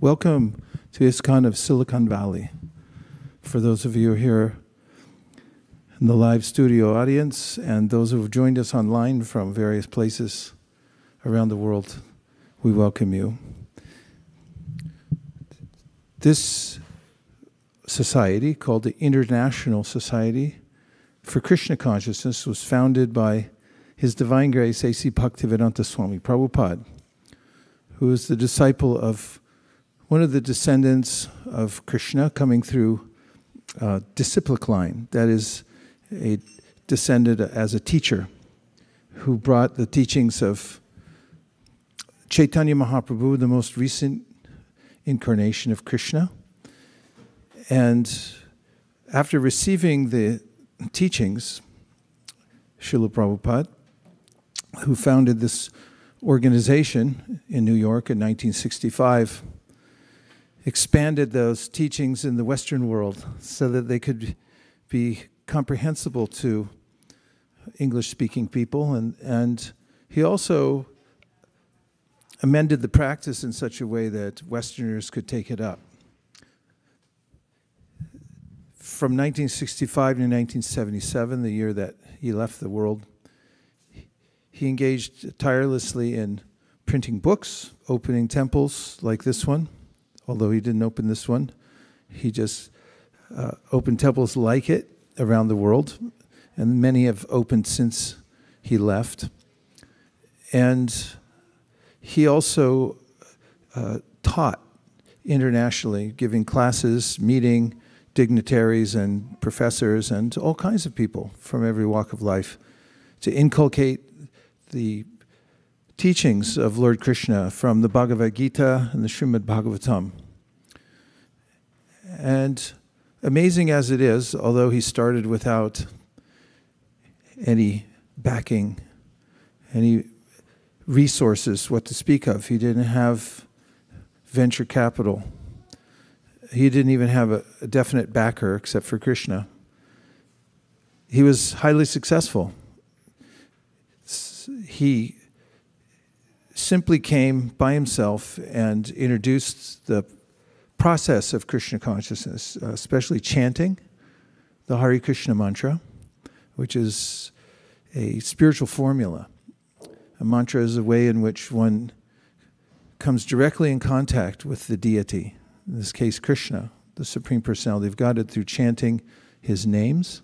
Welcome to ISKCON of Silicon Valley. For those of you here in the live studio audience and those who have joined us online from various places around the world, we welcome you. This society, called the International Society for Krishna Consciousness, was founded by His Divine Grace A.C. Bhaktivedanta Swami Prabhupada, who is the disciple of one of the descendants of Krishna coming through disciplic line, that is, a descendant as a teacher who brought the teachings of Chaitanya Mahaprabhu, the most recent incarnation of Krishna. And after receiving the teachings, Srila Prabhupada, who founded this organization in New York in 1965, expanded those teachings in the Western world so that they could be comprehensible to English-speaking people. And he also amended the practice in such a way that Westerners could take it up. From 1965 to 1977, the year that he left the world, he engaged tirelessly in printing books, opening temples like this one. Although he didn't open this one, he just opened temples like it around the world, and many have opened since he left. And he also taught internationally, giving classes, meeting dignitaries and professors and all kinds of people from every walk of life to inculcate the teachings of Lord Krishna from the Bhagavad Gita and the Srimad Bhagavatam. And amazing as it is, although he started without any backing, any resources, what to speak of. He didn't have venture capital. He didn't even have a definite backer except for Krishna. He was highly successful. He simply came by himself and introduced the process of Krishna consciousness, especially chanting the Hare Krishna mantra, which is a spiritual formula. A mantra is a way in which one comes directly in contact with the deity, in this case Krishna, the Supreme Personality of Godhead, through chanting his names.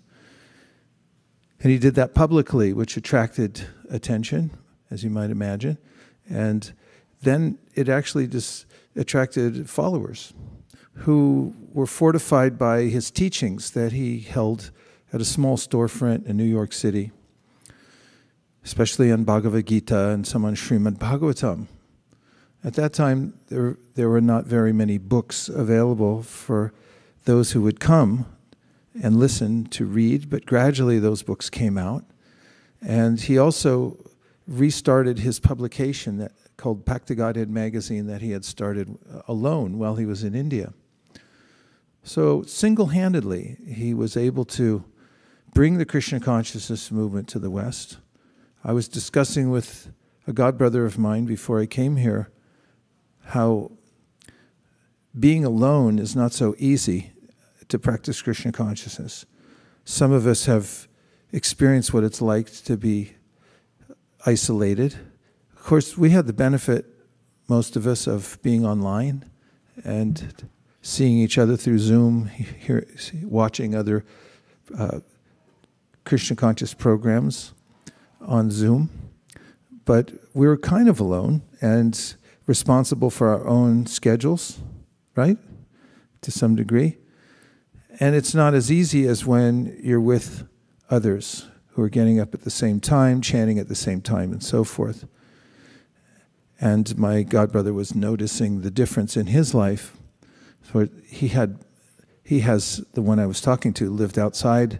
And he did that publicly, which attracted attention, as you might imagine. And then it actually just attracted followers who were fortified by his teachings that he held at a small storefront in New York City, especially on Bhagavad Gita and some on Srimad Bhagavatam. At that time, there were not very many books available for those who would come and listen to read, but gradually those books came out. And he also restarted his publication called Bhakti Godhead magazine that he had started alone while he was in India. So single-handedly, he was able to bring the Krishna consciousness movement to the West. I was discussing with a godbrother of mine before I came here how being alone is not so easy to practice Krishna consciousness. Some of us have experienced what it's like to be isolated. Of course, we had the benefit, most of us, of being online and seeing each other through Zoom, watching other Krishna conscious programs on Zoom. But we were kind of alone and responsible for our own schedules, right? To some degree. And it's not as easy as when you're with others who are getting up at the same time, chanting at the same time, and so forth. And my godbrother was noticing the difference in his life. So he has, the one I was talking to, lived outside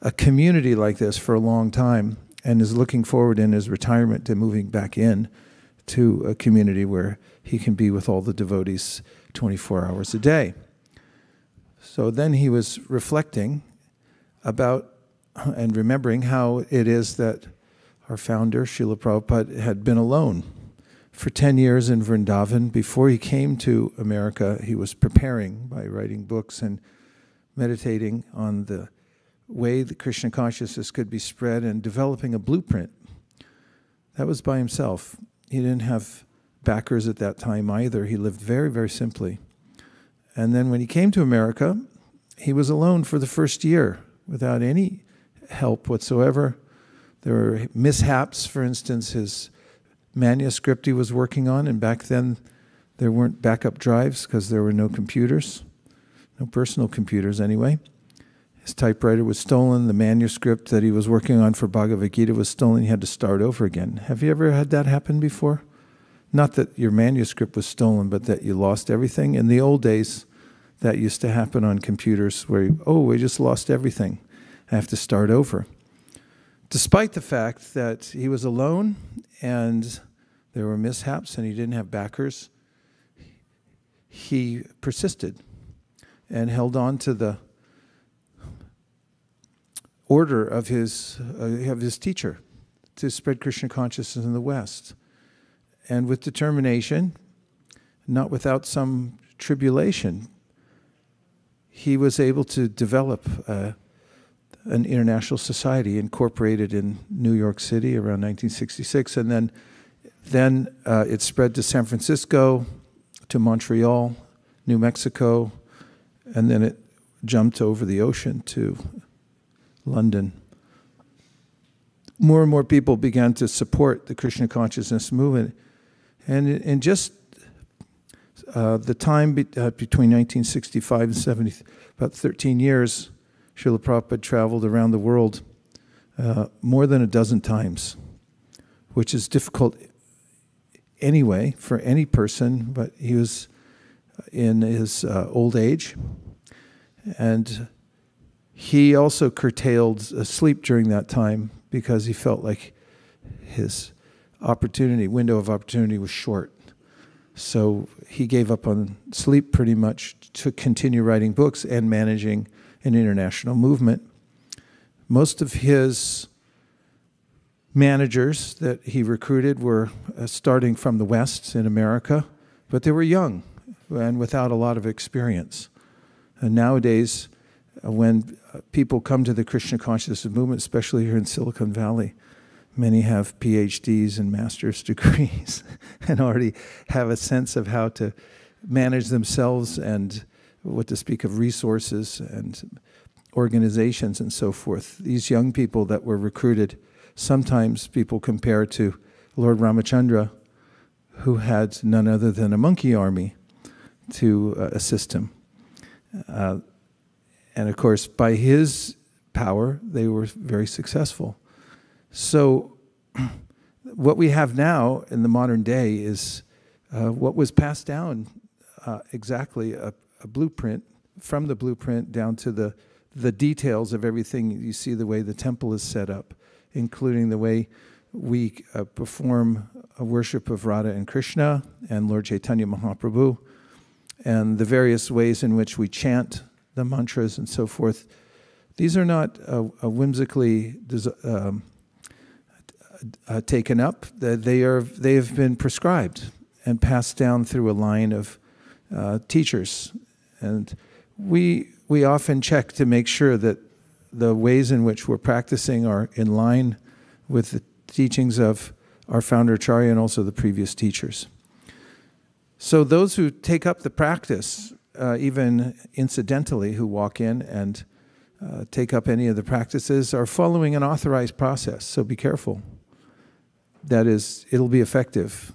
a community like this for a long time and is looking forward in his retirement to moving back in to a community where he can be with all the devotees 24 hours a day. So then he was reflecting about and remembering how it is that our founder, Srila Prabhupada, had been alone for 10 years in Vrindavan. Before he came to America, he was preparing by writing books and meditating on the way the Krishna consciousness could be spread and developing a blueprint. That was by himself. He didn't have backers at that time either. He lived very, very simply. And then when he came to America, he was alone for the first year without any help whatsoever. There were mishaps, for instance, his manuscript he was working on, and back then there weren't backup drives because there were no computers, no personal computers anyway. His typewriter was stolen. The manuscript that he was working on for Bhagavad Gita was stolen. He had to start over again. Have you ever had that happen before? Not that your manuscript was stolen, but that you lost everything. In the old days, that used to happen on computers where, we just lost everything. I have to start over. Despite the fact that he was alone and there were mishaps and he didn't have backers, he persisted and held on to the order of his teacher to spread Krishna consciousness in the West. And with determination, not without some tribulation, he was able to develop an international society incorporated in New York City around 1966. And then it spread to San Francisco, to Montreal, New Mexico, and then it jumped over the ocean to London. More and more people began to support the Krishna consciousness movement. And in just the time between 1965 and 70, about 13 years, Srila Prabhupada traveled around the world more than a dozen times, which is difficult anyway for any person, but he was in his old age. And he also curtailed sleep during that time because he felt like his window of opportunity was short. So he gave up on sleep pretty much to continue writing books and managing an international movement. Most of his managers that he recruited were starting from the West in America, but they were young and without a lot of experience. And nowadays, when people come to the Krishna consciousness movement, especially here in Silicon Valley, many have PhDs and master's degrees and already have a sense of how to manage themselves and what to speak of resources and organizations and so forth. These young people that were recruited, sometimes people compare to Lord Ramachandra, who had none other than a monkey army to assist him. And of course, by his power, they were very successful. So what we have now in the modern day is what was passed down, exactly a blueprint, from the blueprint down to the details of everything. You see the way the temple is set up, including the way we perform a worship of Radha and Krishna and Lord Chaitanya Mahaprabhu, and the various ways in which we chant the mantras and so forth. These are not whimsically taken up. They have been prescribed and passed down through a line of teachers. And we often check to make sure that the ways in which we're practicing are in line with the teachings of our founder Acharya and also the previous teachers. So those who take up the practice, even incidentally, who walk in and take up any of the practices, are following an authorized process. So be careful. That is, it'll be effective.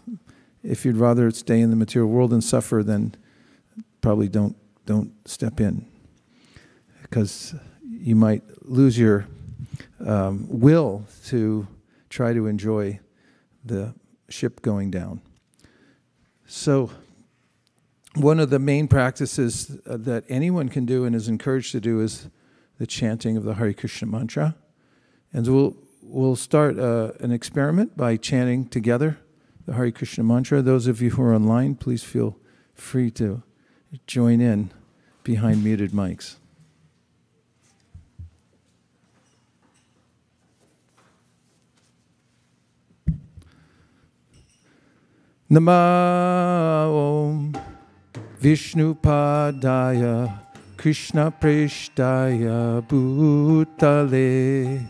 If you'd rather stay in the material world and suffer, then probably don't step in, because you might lose your will to try to enjoy the ship going down. So one of the main practices that anyone can do and is encouraged to do is the chanting of the Hare Krishna mantra. And we'll start an experiment by chanting together the Hare Krishna mantra. Those of you who are online, please feel free to join in behind muted mics. Namo Vishnupadaya Krishna Preshtaya Bhutale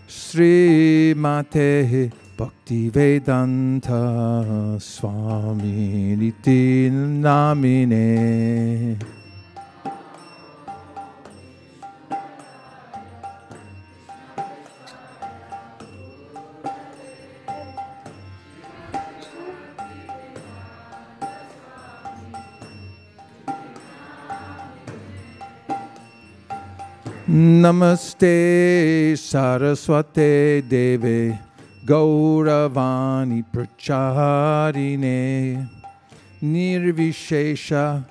Srimate Bhaktivedanta Swami Niti Namine. Namaste Saraswate Deve Gauravani Pracharine Nirvishesha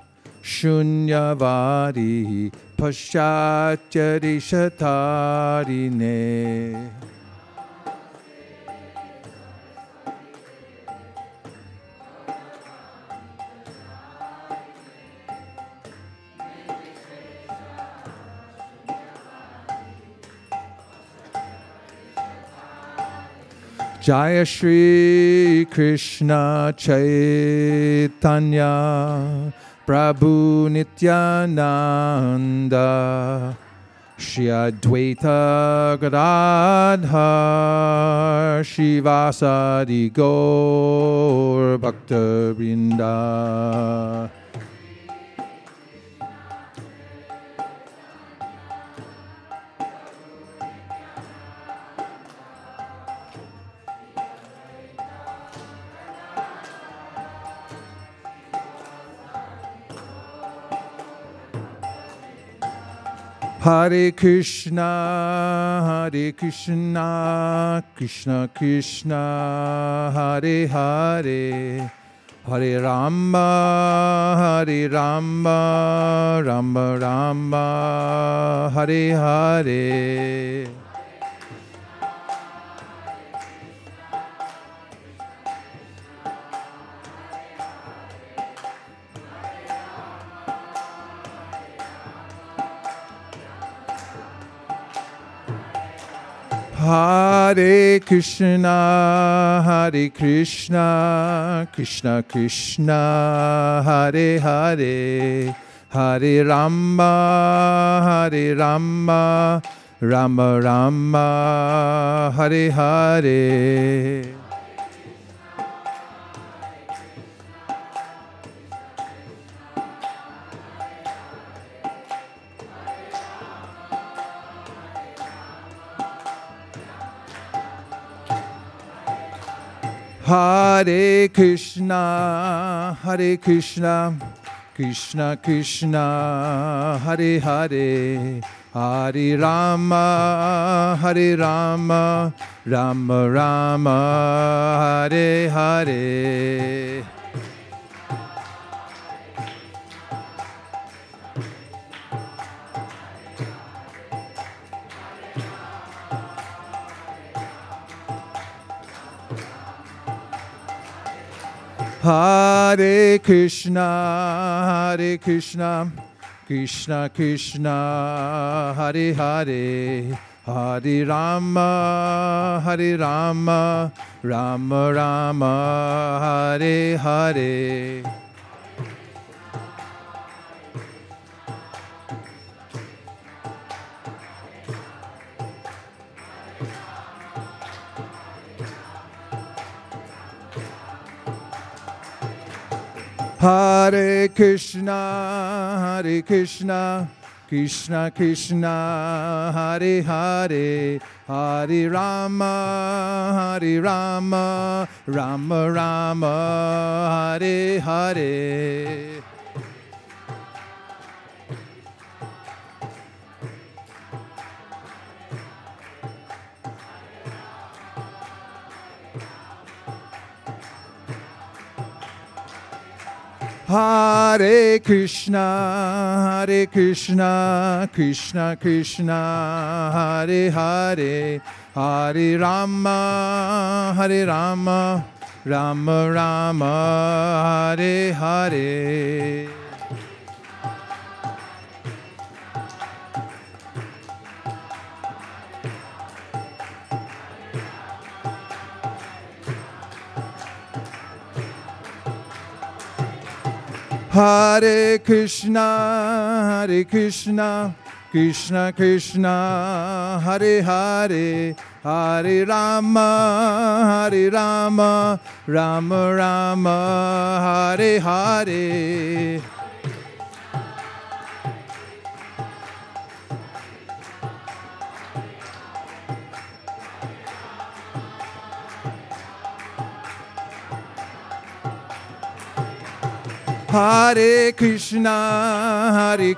Shunyavadi Paschatyarishatarine. Jaya Shri Krishna Chaitanya Prabhu Nityananda Shri Advaita Gadadhar Shivasadi Gaur Bhakta Vrinda. Hare Krishna, Krishna Krishna, Hare Hare, Hare Rama, Rama Rama, Hare Hare. Hare Krishna, Krishna Krishna, Hare Hare, Hare Rama, Rama Rama, Hare Hare. Hare Krishna, Krishna Krishna, Hare Hare, Hare Rama, Rama Rama, Hare Hare. Hare Krishna, Krishna Krishna, Hare Hare, Hare Rama, Rama Rama, Hare Hare. Hare Krishna, Krishna Krishna, Hare Hare, Hare Rama, Rama Rama, Hare Hare. Hare Krishna, Krishna Krishna, Hare Hare, Hare Rama, Rama Rama, Hare Hare. Hare Krishna, Krishna Krishna, Hare Hare, Hare Rama, Rama Rama, Hare Hare. Hare Krishna,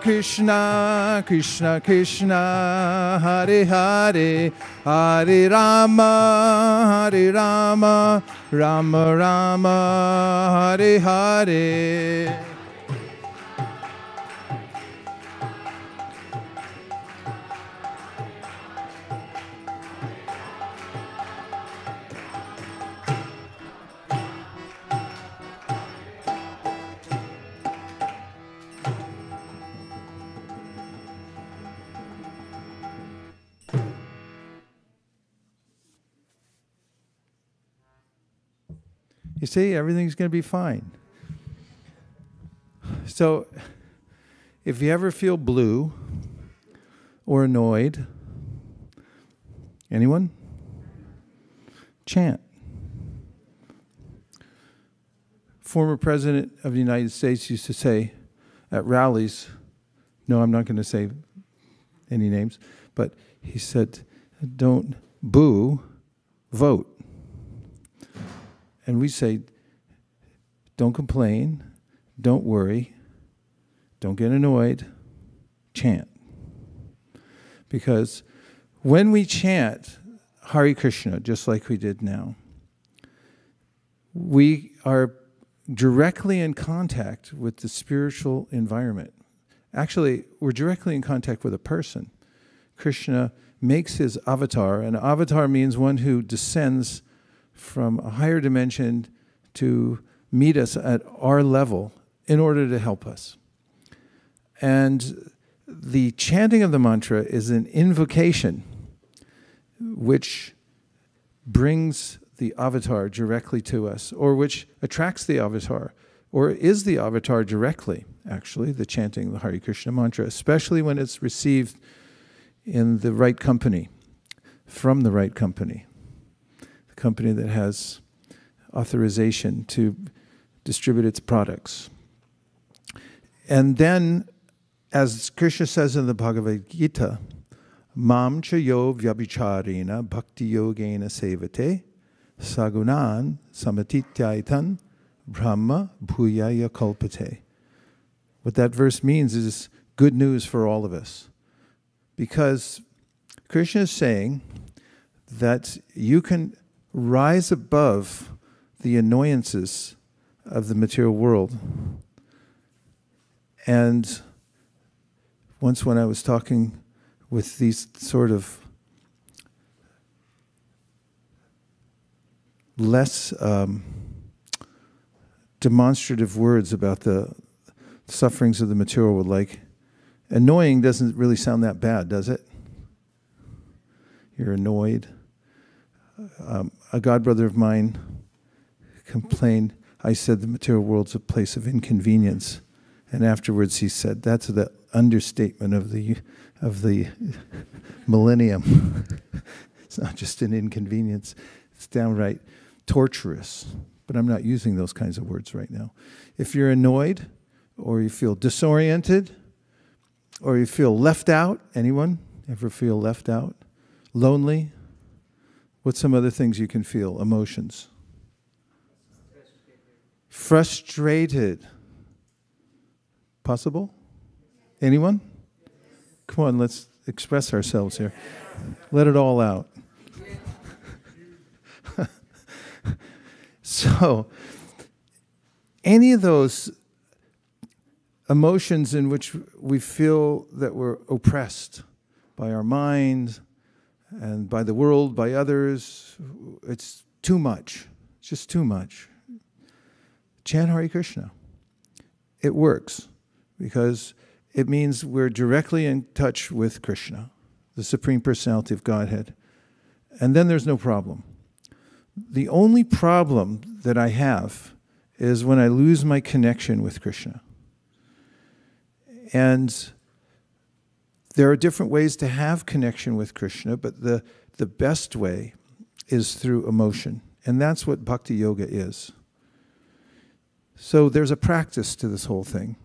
Krishna Krishna, Hare Hare, Hare Rama, Rama Rama, Hare Hare. You see, everything's going to be fine. So, if you ever feel blue or annoyed, anyone? Chant. Former President of the United States used to say at rallies, no, I'm not going to say any names, but he said, don't boo, vote. And we say, don't complain, don't worry, don't get annoyed, chant. Because when we chant Hare Krishna, just like we did now, we are directly in contact with the spiritual environment. Actually, we're directly in contact with a person. Krishna makes his avatar, and avatar means one who descends from a higher dimension to meet us at our level in order to help us. And the chanting of the mantra is an invocation which brings the avatar directly to us, or which attracts the avatar, or is the avatar directly, actually, the chanting the Hare Krishna mantra, especially when it's received in the right company, from the right company. Company that has authorization to distribute its products. And then, as Krishna says in the Bhagavad Gita, Mam cha yo vyabhicharena bhakti yogena sevate sagunan samatityaitan brahma bhuyaya kalpate. What that verse means is good news for all of us. Because Krishna is saying that you can rise above the annoyances of the material world. And once when I was talking with these sort of less demonstrative words about the sufferings of the material world, like annoying doesn't really sound that bad, does it? You're annoyed. A godbrother of mine complained, I said the material world's a place of inconvenience. And afterwards he said, that's the understatement of the millennium. It's not just an inconvenience, it's downright torturous. But I'm not using those kinds of words right now. If you're annoyed, or you feel disoriented, or you feel left out, anyone ever feel left out? Lonely? What's some other things you can feel? Emotions. Frustrated. Possible? Anyone? Come on, let's express ourselves here. Let it all out. So, any of those emotions in which we feel that we're oppressed by our mind and by the world, by others, it's too much. It's just too much. Chant Hare Krishna. It works because it means we're directly in touch with Krishna, the Supreme Personality of Godhead. And then there's no problem. The only problem that I have is when I lose my connection with Krishna. And there are different ways to have connection with Krishna, but the best way is through emotion. And that's what bhakti yoga is. So there's a practice to this whole thing.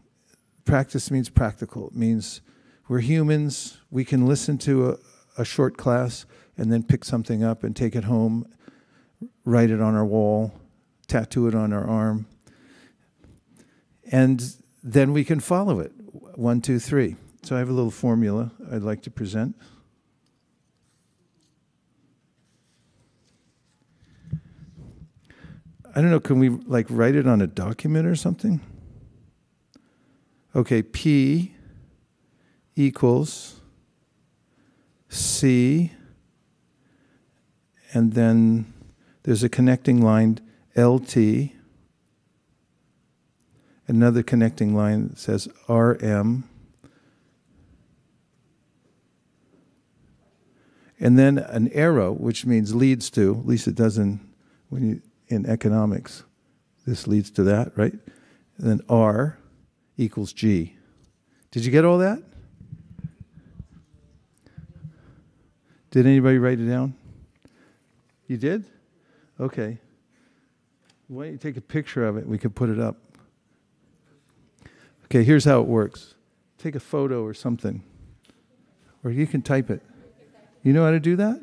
Practice means practical. It means we're humans. We can listen to a short class and then pick something up and take it home, write it on our wall, tattoo it on our arm. And then we can follow it. 1, 2, 3. So I have a little formula I'd like to present. I don't know, can we like write it on a document or something? Okay, P equals C, and then there's a connecting line, LT, another connecting line that says RM, and then an arrow, which means leads to, at least it does in economics. This leads to that, right? And then R equals G. Did you get all that? Did anybody write it down? You did? Okay. Why don't you take a picture of it? We could put it up. Okay, here's how it works. Take a photo or something. Or you can type it. You know how to do that?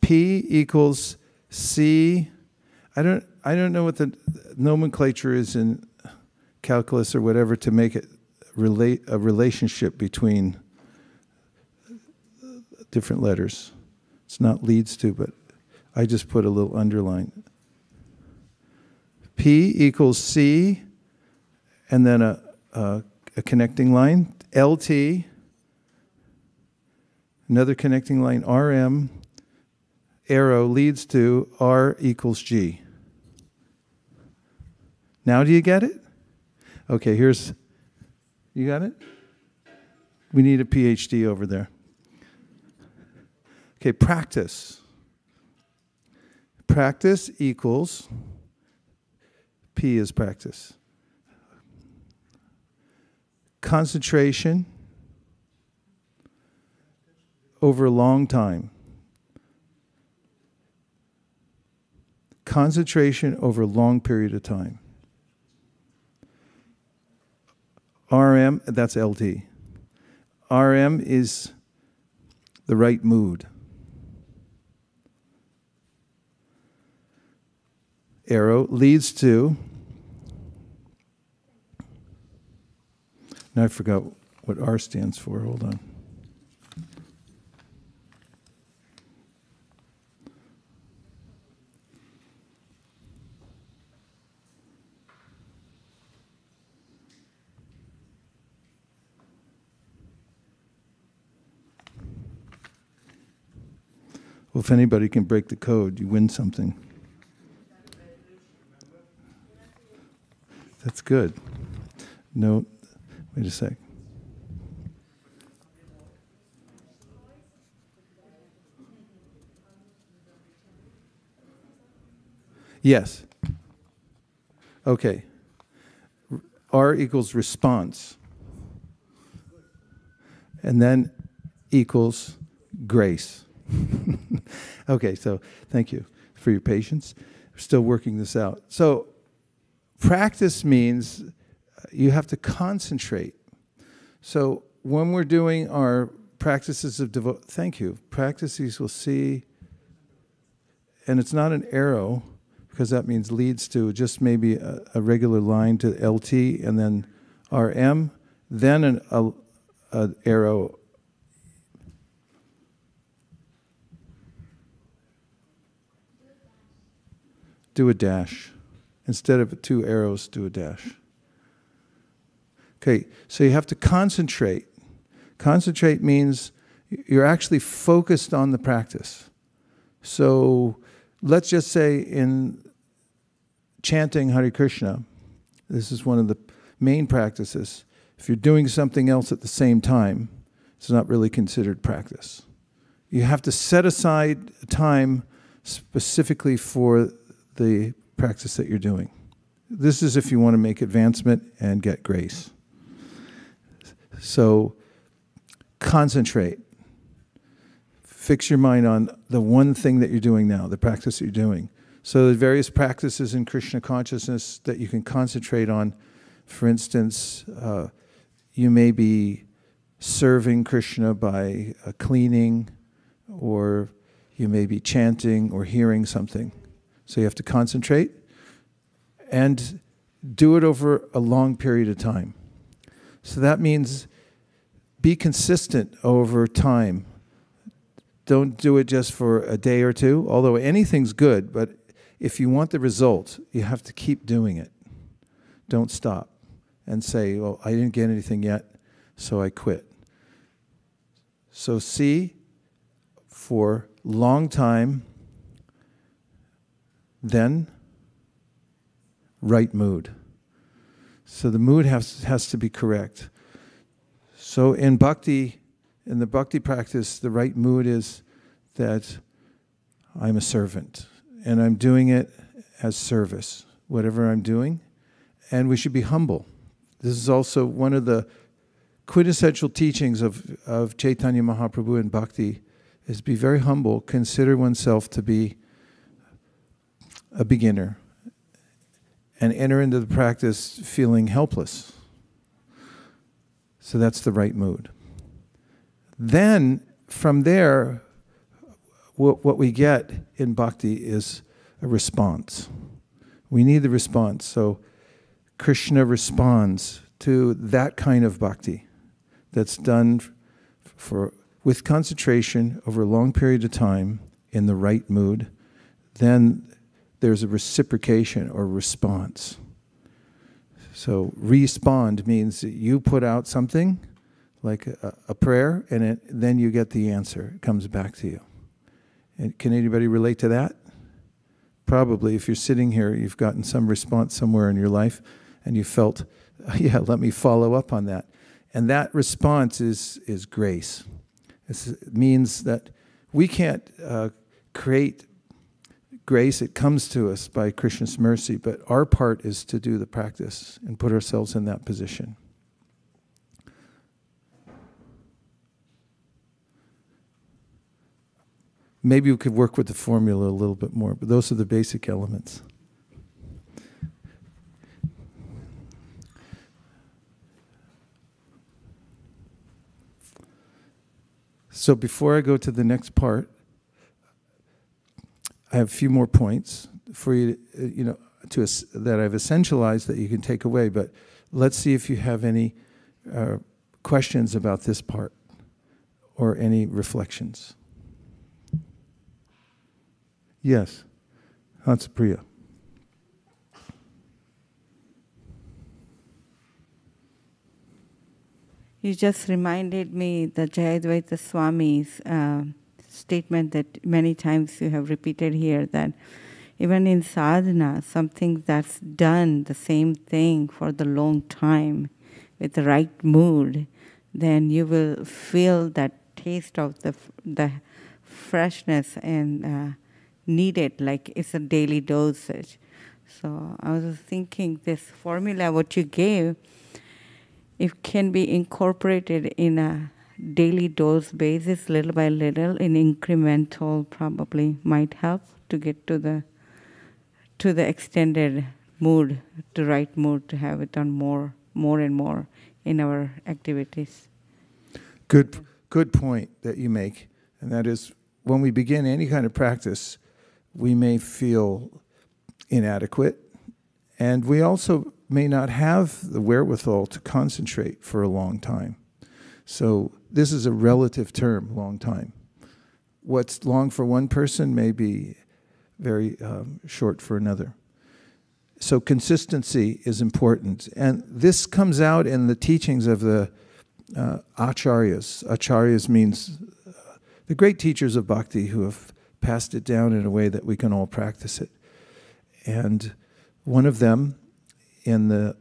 P equals C. I don't know what the nomenclature is in calculus or whatever to make it a relationship between different letters. It's not leads to, but I just put a little underline. P equals C, and then a connecting line, LT, another connecting line, RM, arrow leads to R equals G. Now do you get it? Okay, you got it? We need a PhD over there. Okay, practice. Practice equals, P is practice. Concentration over a long time. Concentration over a long period of time. RM, that's LT. RM is the right mood. Arrow leads to, now I forgot what R stands for, hold on. Well, if anybody can break the code, you win something. That's good. No, wait a sec. Yes. Okay. R equals response. And then equals grace. Okay, so thank you for your patience. We're still working this out. So practice means you have to concentrate. So when we're doing our practices of devotion, thank you, practices will see, and it's not an arrow, because that means leads to just maybe a regular line to LT, and then RM, then an arrow. Do a dash. Instead of 2 arrows, do a dash. Okay, so you have to concentrate. Concentrate means you're actually focused on the practice. So let's just say in chanting Hare Krishna, this is one of the main practices. If you're doing something else at the same time, it's not really considered practice. You have to set aside time specifically for the practice that you're doing. This is if you want to make advancement and get grace. So concentrate. Fix your mind on the one thing that you're doing now, the practice that you're doing. So there's various practices in Krishna consciousness that you can concentrate on. For instance, you may be serving Krishna by cleaning, or you may be chanting or hearing something. So you have to concentrate and do it over a long period of time. So that means be consistent over time. Don't do it just for a day or two, although anything's good, but if you want the result, you have to keep doing it. Don't stop and say, well, I didn't get anything yet, so I quit. So see for long time, then right mood. So the mood has to be correct. So in bhakti, in the bhakti practice, the right mood is that I'm a servant and I'm doing it as service, whatever I'm doing, and we should be humble. This is also one of the quintessential teachings of Chaitanya Mahaprabhu in bhakti, is be very humble, consider oneself to be a beginner, and enter into the practice feeling helpless. So that's the right mood. Then, from there, what we get in bhakti is a response. We need the response. So Krishna responds to that kind of bhakti that's done with concentration over a long period of time in the right mood. Then there's a reciprocation or response. So respond means that you put out something, like a prayer, and then you get the answer. It comes back to you. And can anybody relate to that? Probably, if you're sitting here, you've gotten some response somewhere in your life, and you felt, yeah, let me follow up on that. And that response is grace. It means that we can't create grace. It comes to us by Krishna's mercy, but our part is to do the practice and put ourselves in that position. Maybe we could work with the formula a little bit more, but those are the basic elements. So before I go to the next part, I have a few more points for you, that I've essentialized that you can take away. But let's see if you have any questions about this part or any reflections. Yes, Hansapriya. You just reminded me the Jayadvaita Swami's statement that many times you have repeated here, that even in sadhana, something that's done the same thing for the long time with the right mood, then you will feel that taste of the freshness and need it, like it's a daily dosage. So I was thinking this formula, what you gave, it can be incorporated in a daily dose basis, little by little, in incremental, probably might help to get to the extended mood, to right mood, to have it on more and more in our activities. Good point that you make, and that is when we begin any kind of practice, we may feel inadequate, and we also may not have the wherewithal to concentrate for a long time. So this is a relative term, long time. What's long for one person may be very short for another. So consistency is important. And this comes out in the teachings of the acharyas. Acharyas means the great teachers of bhakti who have passed it down in a way that we can all practice it. And one of them, in the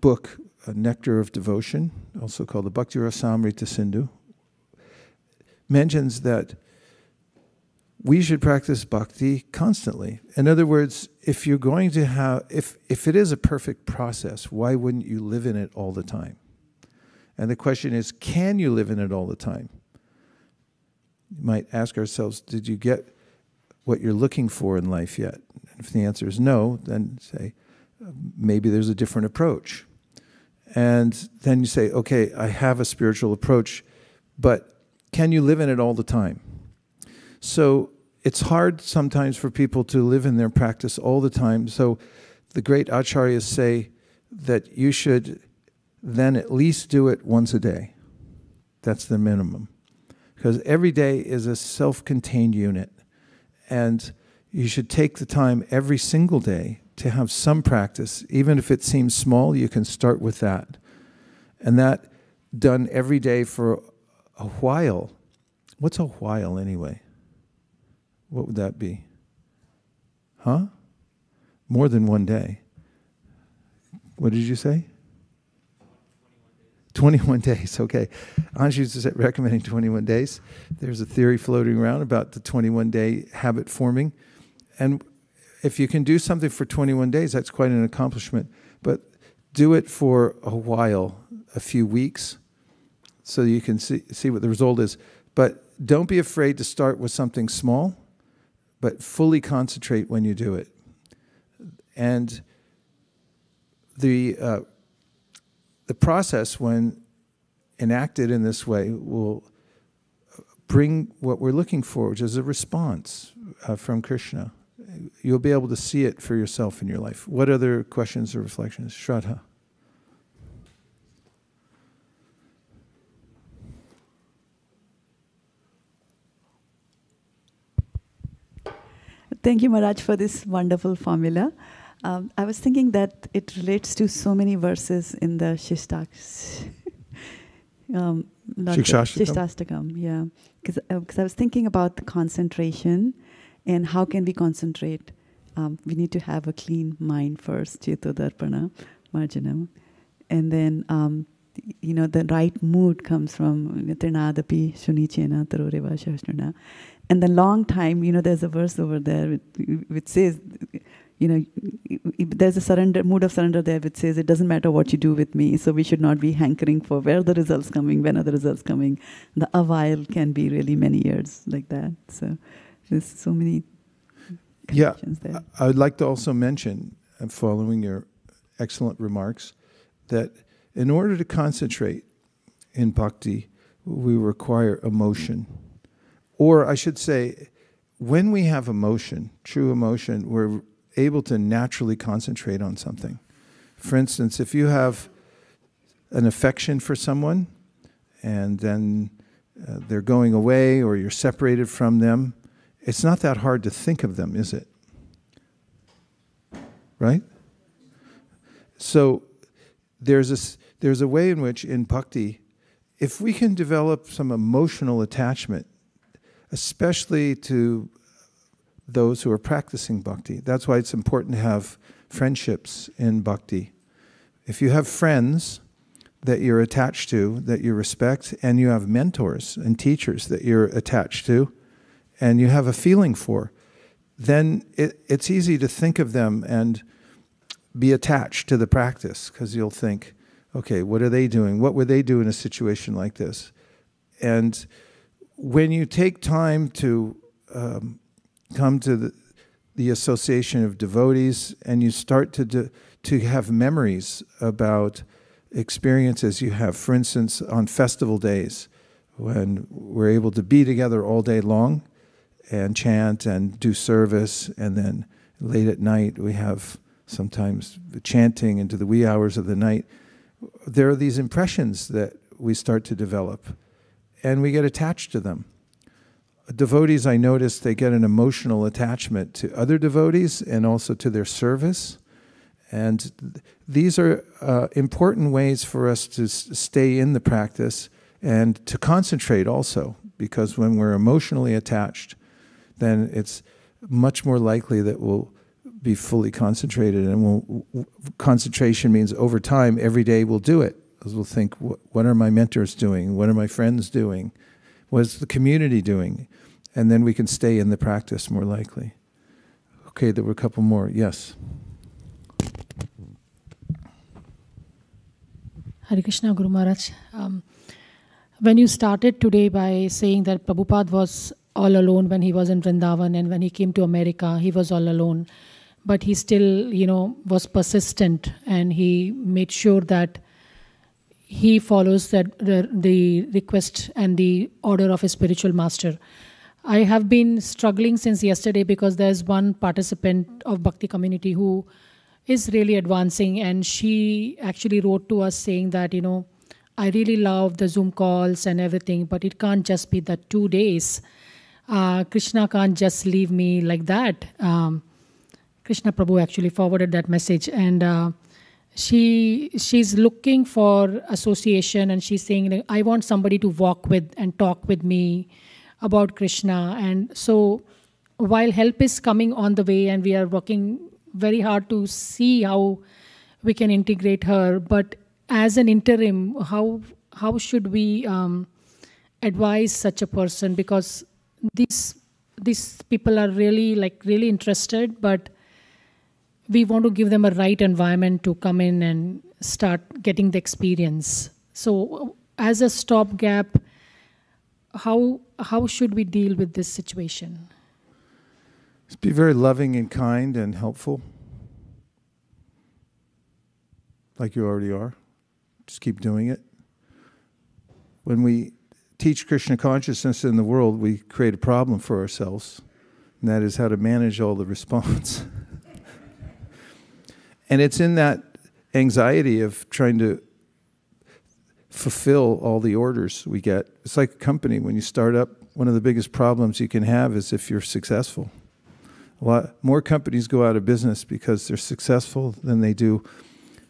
book Nectar of Devotion, also called the Bhakti Rasamrita Sindhu, mentions that we should practice bhakti constantly. In other words, if you're going to have, if it is a perfect process, why wouldn't you live in it all the time? And the question is, can you live in it all the time? You might ask ourselves, did you get what you're looking for in life yet? And if the answer is no, then say, maybe there's a different approach. And then you say, okay, I have a spiritual approach, but can you live in it all the time? So it's hard sometimes for people to live in their practice all the time. So the great acharyas say that you should then at least do it once a day. That's the minimum. Because every day is a self-contained unit. And you should take the time every single day to have some practice. Even if it seems small, you can start with that. And that done every day for a while. What's a while anyway? What would that be? Huh? More than one day. What did you say? 21 days, okay. Anshu's is recommending 21 days. There's a theory floating around about the 21-day habit forming. And if you can do something for 21 days, that's quite an accomplishment. But do it for a while, a few weeks, so you can see what the result is. But don't be afraid to start with something small, but fully concentrate when you do it. And the process, when enacted in this way, will bring what we're looking for, which is a response from Krishna. You'll be able to see it for yourself in your life. What other questions or reflections? Shraddha. Thank you, Maharaj, for this wonderful formula. I was thinking that it relates to so many verses in the Shikshashtakam, yeah. Because I was thinking about the concentration and how can we concentrate. We need to have a clean mind first, Cheto Darpana, Marjanam. And then, the right mood comes from Trinadapi, Shunichena, Taroreva, Shashnuna. And the long time, there's a verse over there which says, there's a surrender, mood of surrender there which says, it doesn't matter what you do with me, so we should not be hankering for where the results coming, when are the results coming. The a while can be really many years like that. So there's so many connections there. I would like to also mention, following your excellent remarks, that in order to concentrate in bhakti, we require emotion. Or I should say, when we have emotion, true emotion, we're able to naturally concentrate on something. For instance, if you have an affection for someone, and then they're going away, or you're separated from them, it's not that hard to think of them, is it? Right? So there's a way in which, in bhakti, if we can develop some emotional attachment, especially to those who are practicing bhakti. That's why it's important to have friendships in bhakti. If you have friends that you're attached to, that you respect, and you have mentors and teachers that you're attached to, and you have a feeling for, then it's easy to think of them and be attached to the practice, because you'll think, okay, what are they doing? What would they do in a situation like this? And when you take time to come to the association of devotees, and you start to have memories about experiences you have, for instance, on festival days, when we're able to be together all day long and chant and do service, and then late at night we have sometimes chanting into the wee hours of the night. There are these impressions that we start to develop, and we get attached to them. Devotees, I notice, they get an emotional attachment to other devotees and also to their service. And these are important ways for us to stay in the practice and to concentrate also, because when we're emotionally attached, then it's much more likely that we'll be fully concentrated. And concentration means over time, every day we'll do it. Because we'll think, what are my mentors doing? What are my friends doing? What is the community doing? And then we can stay in the practice more likely. Okay, there were a couple more. Yes. Hare Krishna, Guru Maharaj. When you started today by saying that Prabhupada was all alone when he was in Vrindavan, and when he came to America, he was all alone. But he still, was persistent, and he made sure that he follows the request and the order of his spiritual master. I have been struggling since yesterday because there's one participant of Bhakti community who is really advancing, and she actually wrote to us saying that, I really love the Zoom calls and everything, but it can't just be the 2 days. Krishna can't just leave me like that. Krishna Prabhu actually forwarded that message, and she's looking for association, and she's saying, I want somebody to walk with and talk with me about Krishna. And so while help is coming on the way, and we are working very hard to see how we can integrate her, but as an interim, how should we advise such a person? Because these people are really interested, but we want to give them a right environment to come in and start getting the experience. So as a stopgap, how should we deal with this situation? Just be very loving and kind and helpful, like you already are. Just keep doing it. When we teach Krishna consciousness in the world, we create a problem for ourselves, and that is how to manage all the response. And it's in that anxiety of trying to fulfill all the orders we get. It's like a company. When you start up, one of the biggest problems you can have is if you're successful. A lot more companies go out of business because they're successful than they do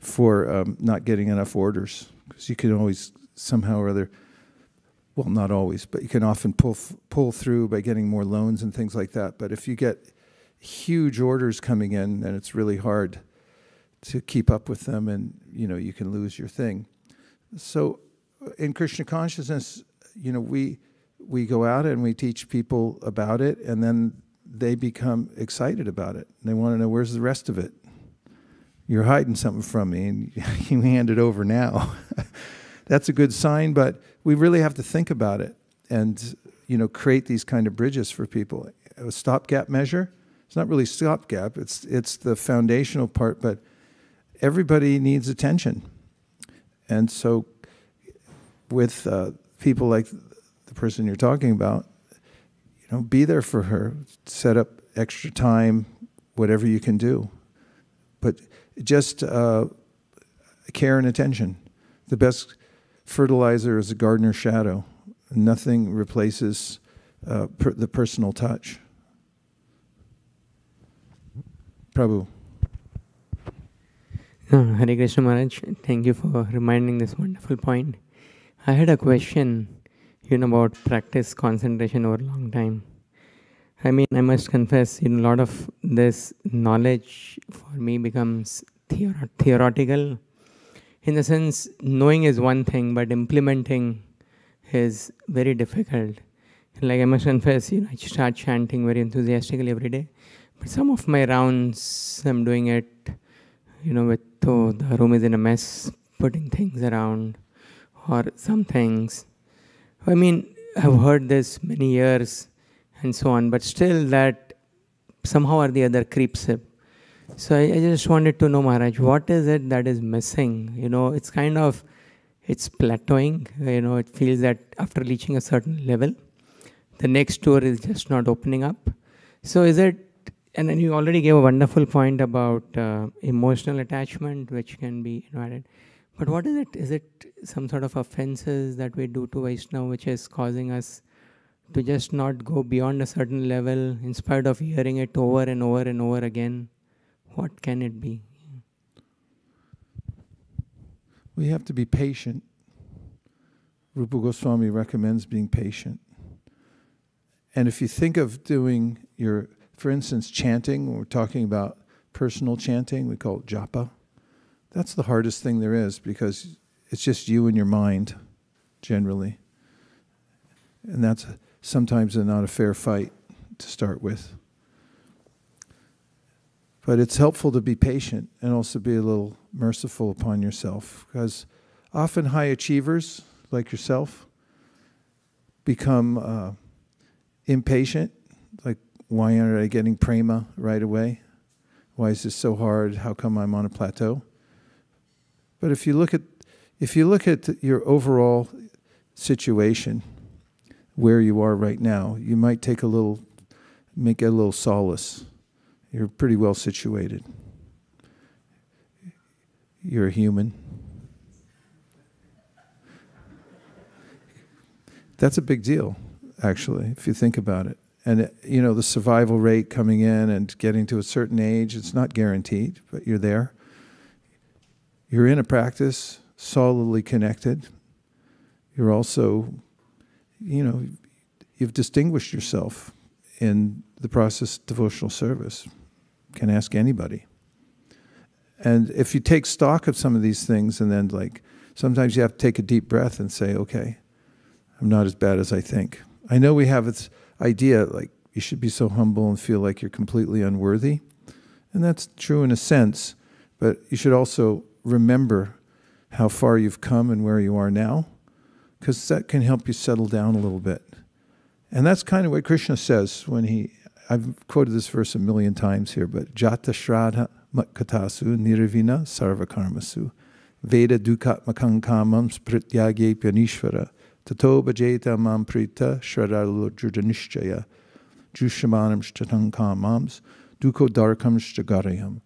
for not getting enough orders. Because you can always somehow or other, well, not always, but you can often pull through by getting more loans and things like that. But if you get huge orders coming in, then it's really hard to keep up with them, and you can lose your thing. So in Krishna consciousness, we go out and we teach people about it, and then they become excited about it. They want to know, where's the rest of it? You're hiding something from me, and you hand it over now. That's a good sign, but we really have to think about it and create these kind of bridges for people. A stopgap measure, it's not really stopgap, it's the foundational part, but everybody needs attention. And so with people like the person you're talking about, be there for her, set up extra time, whatever you can do. But just care and attention. The best fertilizer is a gardener's shadow. Nothing replaces the personal touch. Prabhu. Hare Krishna Maharaj, thank you for reminding this wonderful point. I had a question, about practice concentration over a long time. I mean, I must confess, a lot of this knowledge for me becomes theoretical. In the sense, knowing is one thing, but implementing is very difficult. Like I must confess, I start chanting very enthusiastically every day. But some of my rounds, I'm doing it, with the room is in a mess, putting things around, or some things. I mean, I've heard this many years and so on, but still that somehow or the other creeps up. So I just wanted to know, Maharaj, what is it that is missing? It's it's plateauing. It feels that after reaching a certain level, the next door is just not opening up. So is it, and then you already gave a wonderful point about emotional attachment, which can be added. But what is it? Is it some sort of offenses that we do to Vaishnava, which is causing us to just not go beyond a certain level in spite of hearing it over and over and over again? What can it be? We have to be patient. Rupa Goswami recommends being patient. And if you think of doing for instance, chanting, when we're talking about personal chanting, we call it japa. That's the hardest thing there is, because it's just you and your mind, generally. And sometimes not a fair fight to start with. But it's helpful to be patient and also be a little merciful upon yourself, because often high achievers like yourself become impatient, like, why aren't I getting prema right away? Why is this so hard? How come I'm on a plateau? But if you look at your overall situation, where you are right now, you might make a little solace. You're pretty well situated. You're a human. That's a big deal, actually, if you think about it. And, the survival rate coming in and getting to a certain age, it's not guaranteed, but you're there. You're in a practice, solidly connected. You're also, you've distinguished yourself in the process of devotional service. Can ask anybody. And if you take stock of some of these things, and then sometimes you have to take a deep breath and say, okay, I'm not as bad as I think. I know we have this idea you should be so humble and feel like you're completely unworthy. And that's true in a sense, but you should also remember how far you've come and where you are now, because that can help you settle down a little bit. And that's kind of what Krishna says when I've quoted this verse a million times here, but Jata Shraddha Matkatasu Nirvina Sarvakarmasu Veda Dukatmakam Kamam Sprityage Pyanishvara Tato Bhajeta Mam Prita Shradalo Jurdanishjaya Jushamanam Shtatang Kamams Duko Darkam Shtagarayam.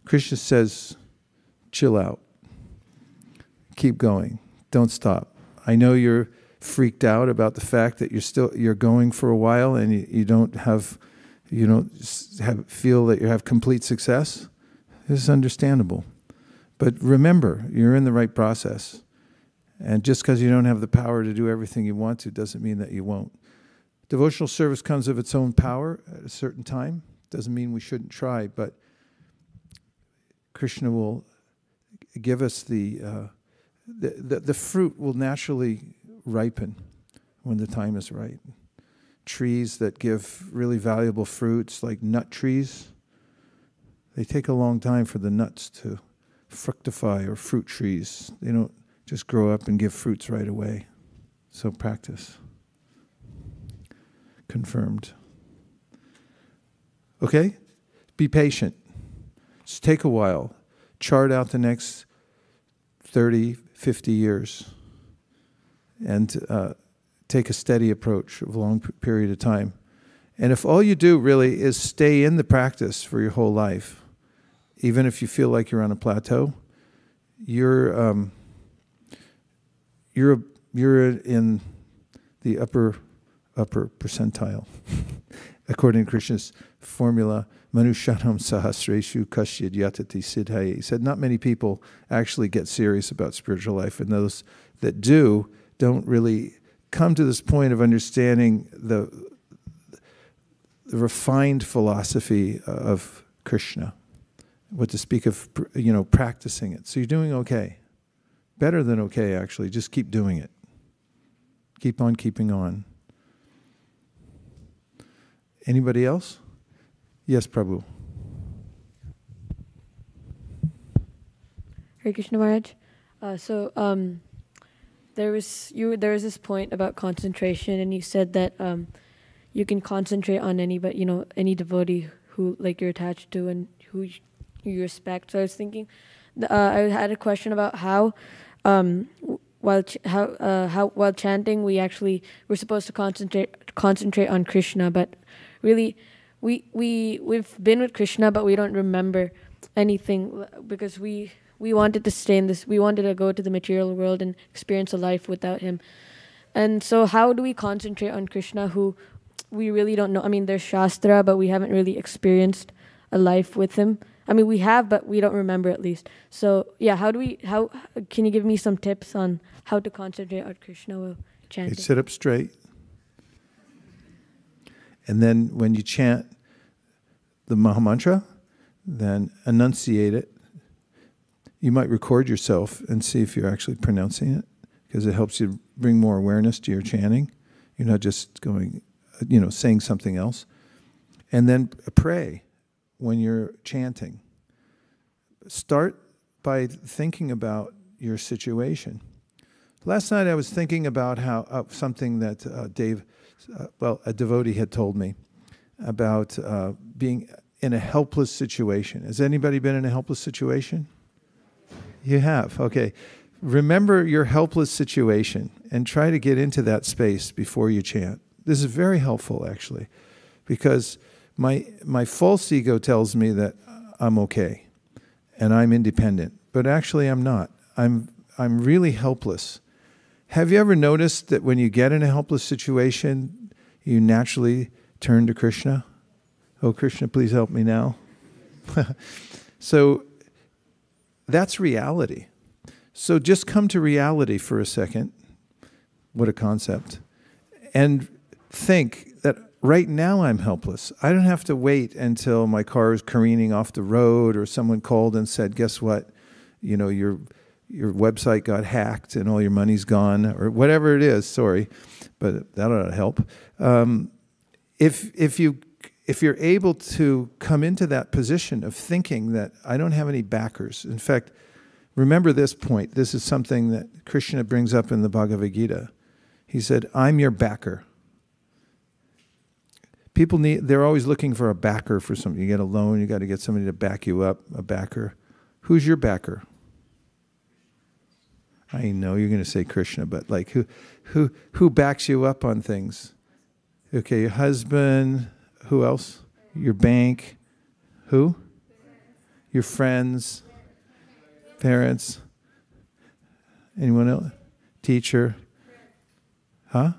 Krishna says, chill out. Keep going. Don't stop. I know you're freaked out about the fact that you're going for a while and you don't feel that you have complete success. This is understandable. But remember, you're in the right process. And just because you don't have the power to do everything you want to doesn't mean that you won't. Devotional service comes of its own power at a certain time. Doesn't mean we shouldn't try, but Krishna will give us the fruit will naturally ripen when the time is right. Trees that give really valuable fruits, like nut trees, they take a long time for the nuts to fructify, or fruit trees. They don't just grow up and give fruits right away. So practice. Confirmed. Okay? Be patient. Just take a while. Chart out the next 30, 50 years. And take a steady approach of a long period of time. And if all you do really is stay in the practice for your whole life, even if you feel like you're on a plateau, you're in the upper percentile. According to Krishna's formula, Manushanam Sahasreshu Kasyad Yatati Siddhaye. He said not many people actually get serious about spiritual life, and those that do don't really come to this point of understanding the refined philosophy of Krishna. What to speak of, practicing it. So you're doing okay. Better than okay, actually. Just keep doing it. Keep on keeping on. Anybody else? Yes, Prabhu. Hare Krishna Maharaj. There was this point about concentration, and you said that you can concentrate on any devotee who you're attached to and who you respect. So I was thinking, I had a question about how while chanting we're supposed to concentrate on Krishna, but really we've been with Krishna, but we don't remember anything because we wanted to stay in this. We wanted to go to the material world and experience a life without him. And so how do we concentrate on Krishna who we really don't know? I mean, there's Shastra, but we haven't really experienced a life with him. I mean, we have, but we don't remember at least. So, yeah, how can you give me some tips on how to concentrate on Krishna while chanting? Okay, sit up straight. And then when you chant the Mahamantra, then enunciate it. You might record yourself and see if you're actually pronouncing it, because it helps you bring more awareness to your chanting. You're not just going, saying something else. And then pray when you're chanting. Start by thinking about your situation. Last night I was thinking about how something that a devotee had told me about being in a helpless situation. Has anybody been in a helpless situation? You have, okay. Remember your helpless situation and try to get into that space before you chant. This is very helpful, actually, because my false ego tells me that I'm okay and I'm independent, but actually I'm not. I'm really helpless. Have you ever noticed that when you get in a helpless situation, you naturally turn to Krishna? Oh, Krishna, please help me now. So that's reality. So just come to reality for a second. What a concept. And think that right now I'm helpless. I don't have to wait until my car is careening off the road or someone called and said, guess what? Your website got hacked and all your money's gone, or whatever it is, sorry, but that ought to help. If you're able to come into that position of thinking that I don't have any backers. In fact, remember this point. This is something that Krishna brings up in the Bhagavad Gita. He said, I'm your backer. They're always looking for a backer for something. You get a loan, you got to get somebody to back you up, a backer. Who's your backer? I know you're going to say Krishna, but like who backs you up on things? Okay, your husband, who else? Your bank, who? Your friends, parents, anyone else? Teacher, huh?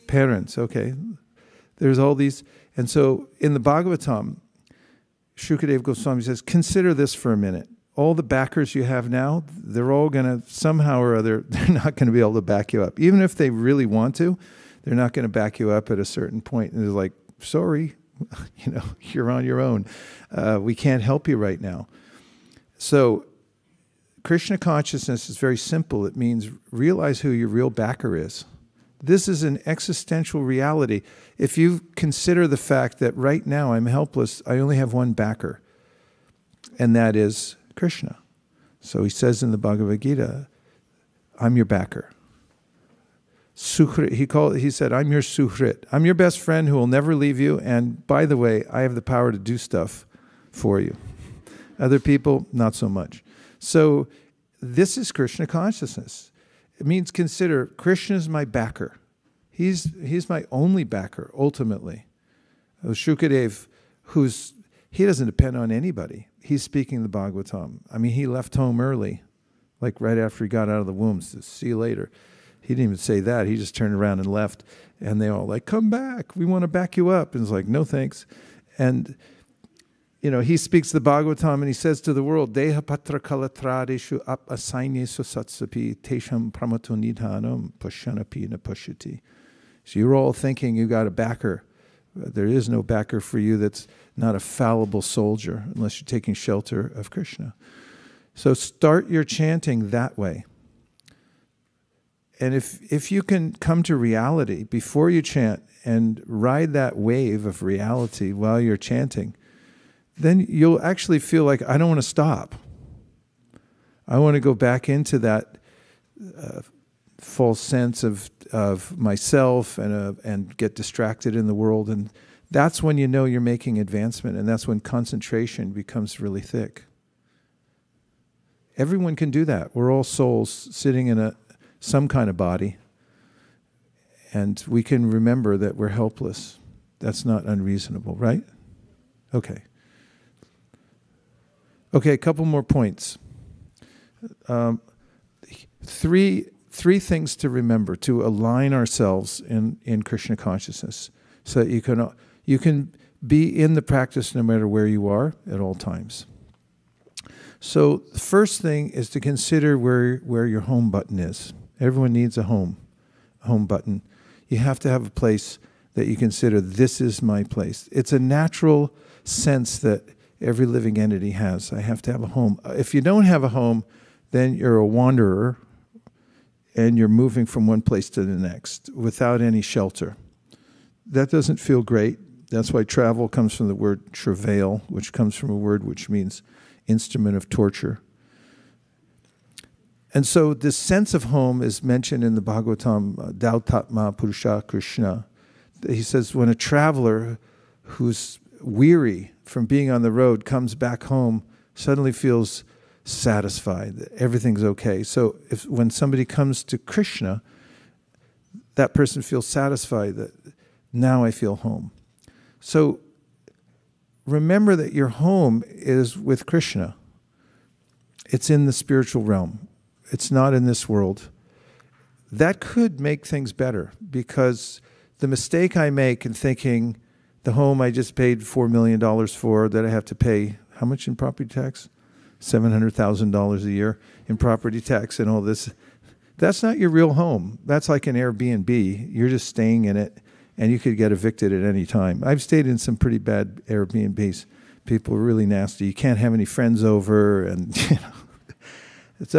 Parents, okay. There's all these, and so in the Bhagavatam, Shukadeva Goswami says, consider this for a minute. All the backers you have now, they're all going to, somehow or other, they're not going to be able to back you up. Even if they really want to, they're not going to back you up at a certain point. And they're like, sorry, you're on your own. We can't help you right now. So Krishna consciousness is very simple. It means realize who your real backer is. This is an existential reality. If you consider the fact that right now I'm helpless, I only have one backer, and that is Krishna. So he says in the Bhagavad Gita, I'm your backer. Suhrit, he said, I'm your suhrit. I'm your best friend who will never leave you, and by the way, I have the power to do stuff for you. Other people, not so much. So this is Krishna consciousness. It means consider Krishna is my backer. He's my only backer, ultimately. Shukadev, he doesn't depend on anybody. He's speaking the Bhagavatam. I mean, he left home early, like right after he got out of the womb. So see you later. He didn't even say that. He just turned around and left. And they all like, come back. We want to back you up. And it's like, no thanks. And he speaks the Bhagavatam and he says to the world, Deha patra kalatradeshu ap asainesu satsapi tesham pramato nidhanam pashanapi na pashati. So you're all thinking you got a backer. There is no backer for you that's not a fallible soldier unless you're taking shelter of Krishna. So start your chanting that way. And if you can come to reality before you chant and ride that wave of reality while you're chanting, then you'll actually feel like, I don't want to stop. I want to go back into that false sense of myself and get distracted in the world. And that's when you know you're making advancement, and that's when concentration becomes really thick. Everyone can do that. We're all souls sitting in some kind of body, and we can remember that we're helpless. That's not unreasonable, right? Okay. Okay, a couple more points. Three things to remember to align ourselves in Krishna consciousness, so that you can be in the practice no matter where you are at all times. So the first thing is to consider where your home button is. Everyone needs a home button. You have to have a place that you consider, this is my place. It's a natural sense that every living entity has. I have to have a home. If you don't have a home, then you're a wanderer, and you're moving from one place to the next without any shelter. That doesn't feel great. That's why travel comes from the word travail, which comes from a word which means instrument of torture. And so this sense of home is mentioned in the Bhagavatam, Dautatma Purusha Krishna. He says when a traveler who's weary from being on the road comes back home, suddenly feels satisfied, that everything's okay. So when somebody comes to Krishna, that person feels satisfied that now I feel home. So remember that your home is with Krishna. It's in the spiritual realm. It's not in this world. That could make things better, because the mistake I make in thinking the home I just paid $4 million for, that I have to pay, how much in property tax? $700,000 a year in property tax and all this. That's not your real home. That's like an Airbnb. You're just staying in it, and you could get evicted at any time. I've stayed in some pretty bad Airbnbs. People are really nasty. You can't have any friends over, and it's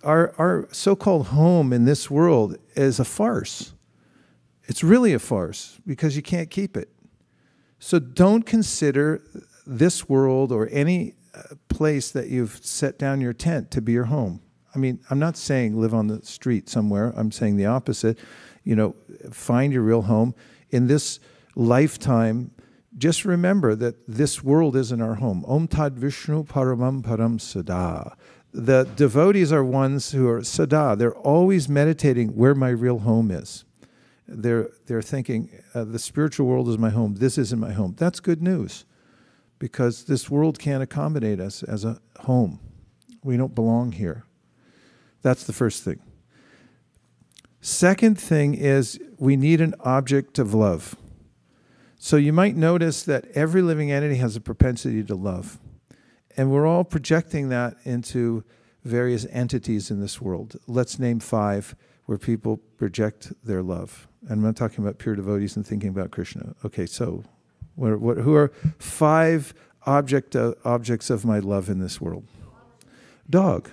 our so-called home in this world is a farce. It's really a farce because you can't keep it. So don't consider this world or any place that you've set down your tent to be your home. I mean, I'm not saying live on the street somewhere. I'm saying the opposite. Find your real home. In this lifetime, just remember that this world isn't our home. Om Tad Vishnu Paramam Param Sada. The devotees are ones who are sada. They're always meditating where my real home is. They're thinking, the spiritual world is my home. This isn't my home. That's good news, because this world can't accommodate us as a home. We don't belong here. That's the first thing. Second thing is we need an object of love. So you might notice that every living entity has a propensity to love. And we're all projecting that into various entities in this world. Let's name 5 where people project their love. And I'm not talking about pure devotees and thinking about Krishna. Okay, so who are 5 objects of my love in this world? Dog.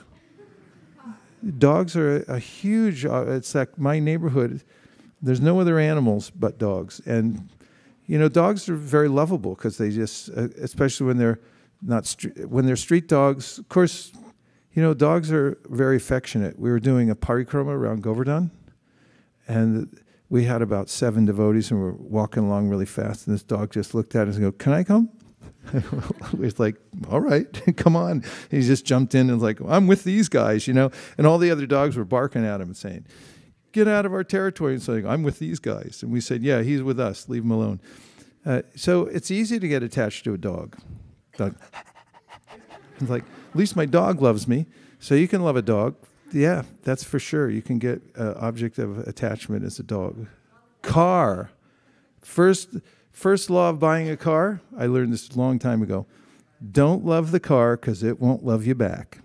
Dogs are a huge, it's like my neighborhood. There's no other animals but dogs. And, dogs are very lovable because they just, especially when they're when they're street dogs. Of course, dogs are very affectionate. We were doing a parikrama around Govardhan, and we had about 7 devotees, and we were walking along really fast, and this dog just looked at us and go, "Can I come?" We was like, "All right, come on." And he just jumped in and was like, "I'm with these guys," and all the other dogs were barking at him and saying, "Get out of our territory," and saying, "I'm with these guys." And we said, "Yeah, he's with us. Leave him alone." So it's easy to get attached to a dog. It's like, at least my dog loves me. So you can love a dog. Yeah, that's for sure. You can get an object of attachment as a dog. Car. First law of buying a car, I learned this a long time ago. Don't love the car because it won't love you back.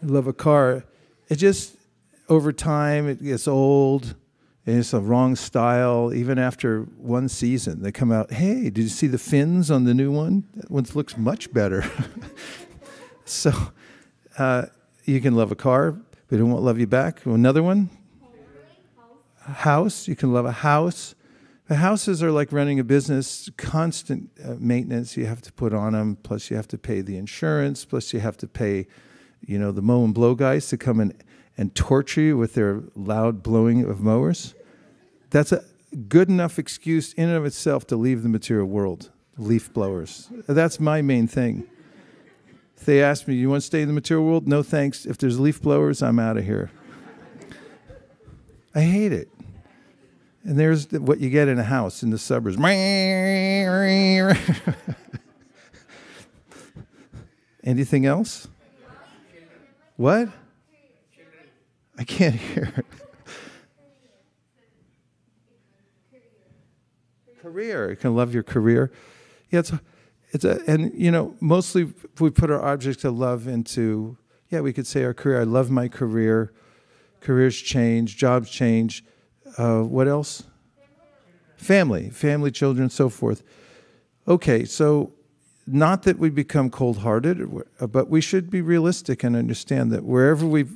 Love a car. It just, over time, it gets old. And it's a wrong style. Even after one season, they come out, "Hey, did you see the fins on the new one? That one looks much better." So you can love a car, but it won't love you back. Another one? A house. You can love a house. The houses are like running a business, constant maintenance you have to put on them, plus you have to pay the insurance, plus you have to pay, the mow and blow guys to come and torture you with their loud blowing of mowers. That's a good enough excuse in and of itself to leave the material world, leaf blowers. That's my main thing. If they ask me, "You want to stay in the material world?" No, thanks. If there's leaf blowers, I'm out of here. I hate it. And there's what you get in a house in the suburbs. Anything else? What? I can't hear. Career. You can love your career. Yeah, mostly we put our objects of love into, we could say our career. I love my career. Careers change, jobs change. What else? Family, children, so forth. Okay, so not that we become cold-hearted, but we should be realistic and understand that wherever we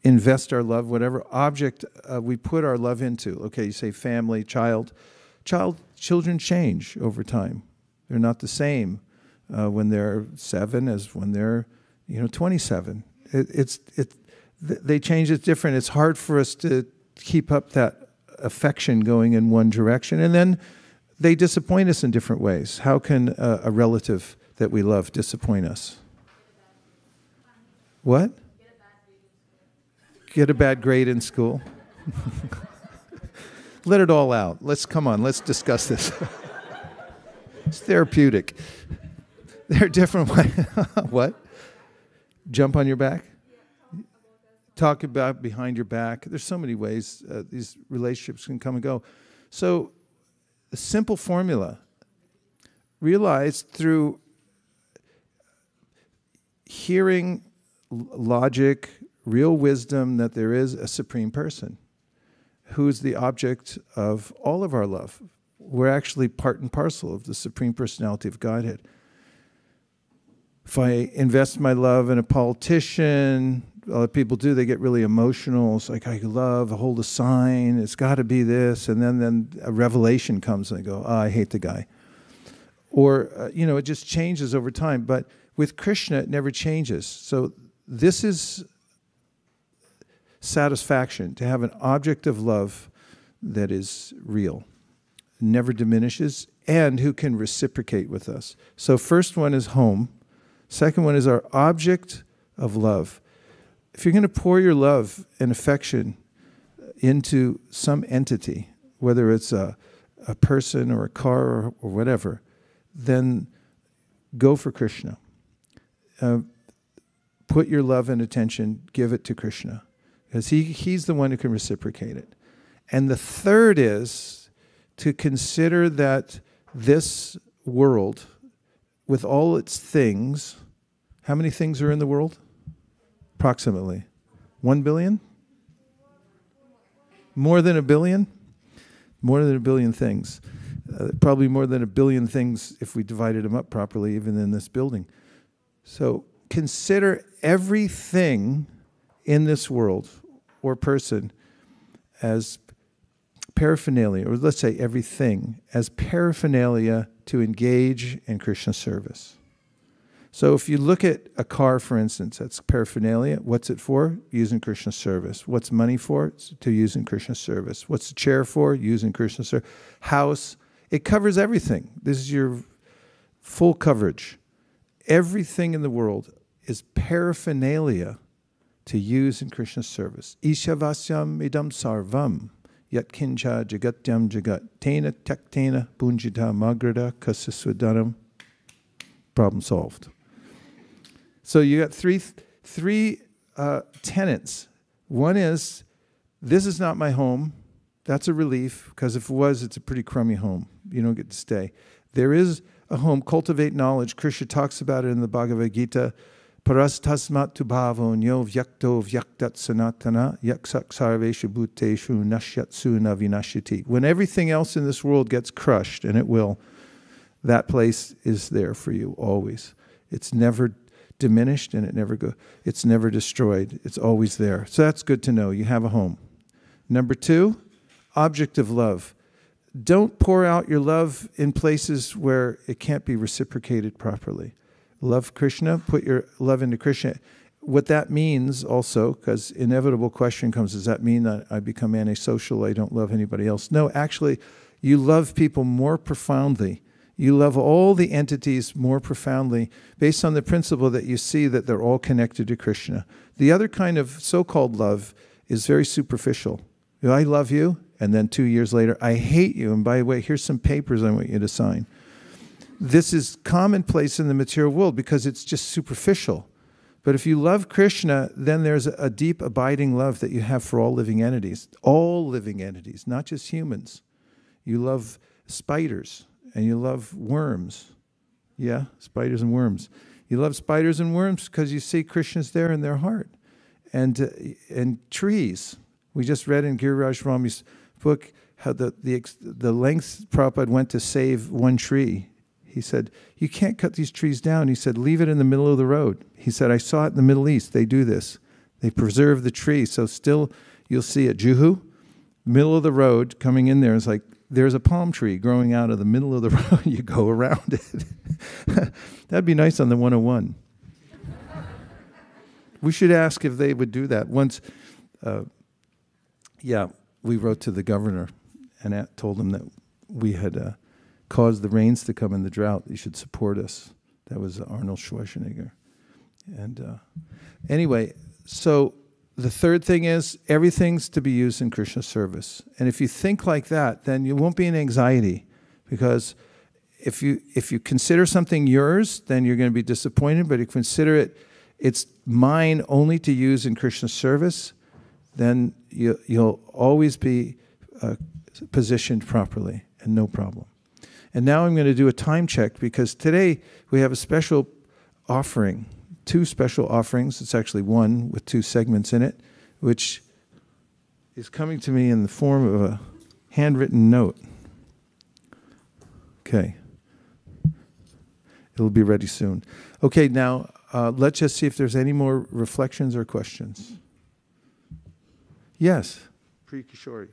invest our love, whatever object we put our love into, okay, you say family, children change over time. They're not the same when they're 7 as when they're 27. They change. It's different. It's hard for us to keep up that affection going in one direction, and then they disappoint us in different ways. How can a relative that we love disappoint us? What? Get a bad grade in school. Let it all out. Let's discuss this. It's therapeutic. There are different ways. What? Jump on your back? Talk about behind your back. There's so many ways these relationships can come and go. So, a simple formula. Realize through hearing logic, real wisdom, that there is a supreme person who's the object of all of our love. We're actually part and parcel of the Supreme Personality of Godhead. If I invest my love in a politician, a lot of people do, they get really emotional. It's like, I hold a sign, it's got to be this, and then a revelation comes and they go, I hate the guy. Or, it just changes over time. But with Krishna, it never changes. So this is satisfaction, to have an object of love that is real, never diminishes, and who can reciprocate with us. So first one is home. Second one is our object of love. If you're going to pour your love and affection into some entity, whether it's a person or a car or whatever, then go for Krishna. Put your love and attention, give it to Krishna, because he's the one who can reciprocate it. And the third is to consider that this world, with all its things, how many things are in the world? Approximately 1 billion? More than a billion? More than a billion things. Probably more than a billion things if we divided them up properly, even in this building. So consider everything in this world or person as paraphernalia, or let's say everything as paraphernalia to engage in Krishna service. So if you look at a car, for instance, that's paraphernalia. What's it for? Using Krishna service. What's money for? It's to use in Krishna service. What's the chair for? Using Krishna service. House. It covers everything. This is your full coverage. Everything in the world is paraphernalia to use in Krishna service. Ishavasyam idam sarvam yat kincha jagatyam jagat tena taktena punjita magrada kasaswadanam. Problem solved. So you got three tenets. One is, this is not my home. That's a relief, because if it was, it's a pretty crummy home. You don't get to stay. There is a home. Cultivate knowledge. Krishna talks about it in the Bhagavad Gita. Paras tasmat tu bhavo nyo vyakto vyaktat sanatana yaksak sarveshu bhuteshu nashyatsu na vinashyati. When everything else in this world gets crushed, and it will, that place is there for you always. It's never diminished, and it's never destroyed. It's always there. So that's good to know. You have a home. Number 2, object of love. Don't pour out your love in places where it can't be reciprocated properly. Love Krishna, put your love into Krishna. What that means also, because inevitable question comes, does that mean that I become antisocial, I don't love anybody else? No, actually, you love people more profoundly. You love all the entities more profoundly based on the principle that you see that they're all connected to Krishna. The other kind of so-called love is very superficial. I love you, and then 2 years later, I hate you, and by the way, here's some papers I want you to sign. This is commonplace in the material world because it's just superficial. But if you love Krishna, then there's a deep, abiding love that you have for all living entities, not just humans. You love spiders. And you love worms. Yeah, spiders and worms. You love spiders and worms because you see Krishna's there in their heart. And trees. We just read in Giriraj Rami's book how the length Prabhupada went to save one tree. He said, you can't cut these trees down. He said, leave it in the middle of the road. He said, I saw it in the Middle East. They do this. They preserve the tree. So still, you'll see at Juhu, middle of the road, coming in there, it's like, there's a palm tree growing out of the middle of the road. You go around it. That'd be nice on the 101. We should ask if they would do that. Once, we wrote to the governor and told him that we had caused the rains to come in the drought. He should support us. That was Arnold Schwarzenegger. And anyway, so the third thing is everything's to be used in Krishna service. And if you think like that, then you won't be in anxiety, because if you consider something yours, then you're going to be disappointed. But if you consider it's mine only to use in Krishna service, then you'll always be positioned properly and no problem. And now I'm going to do a time check, because today we have a special offering, 2 special offerings. It's actually one with 2 segments in it, which is coming to me in the form of a handwritten note. Okay. It'll be ready soon. Okay, now let's just see if there's any more reflections or questions. Yes, Priya Kishori.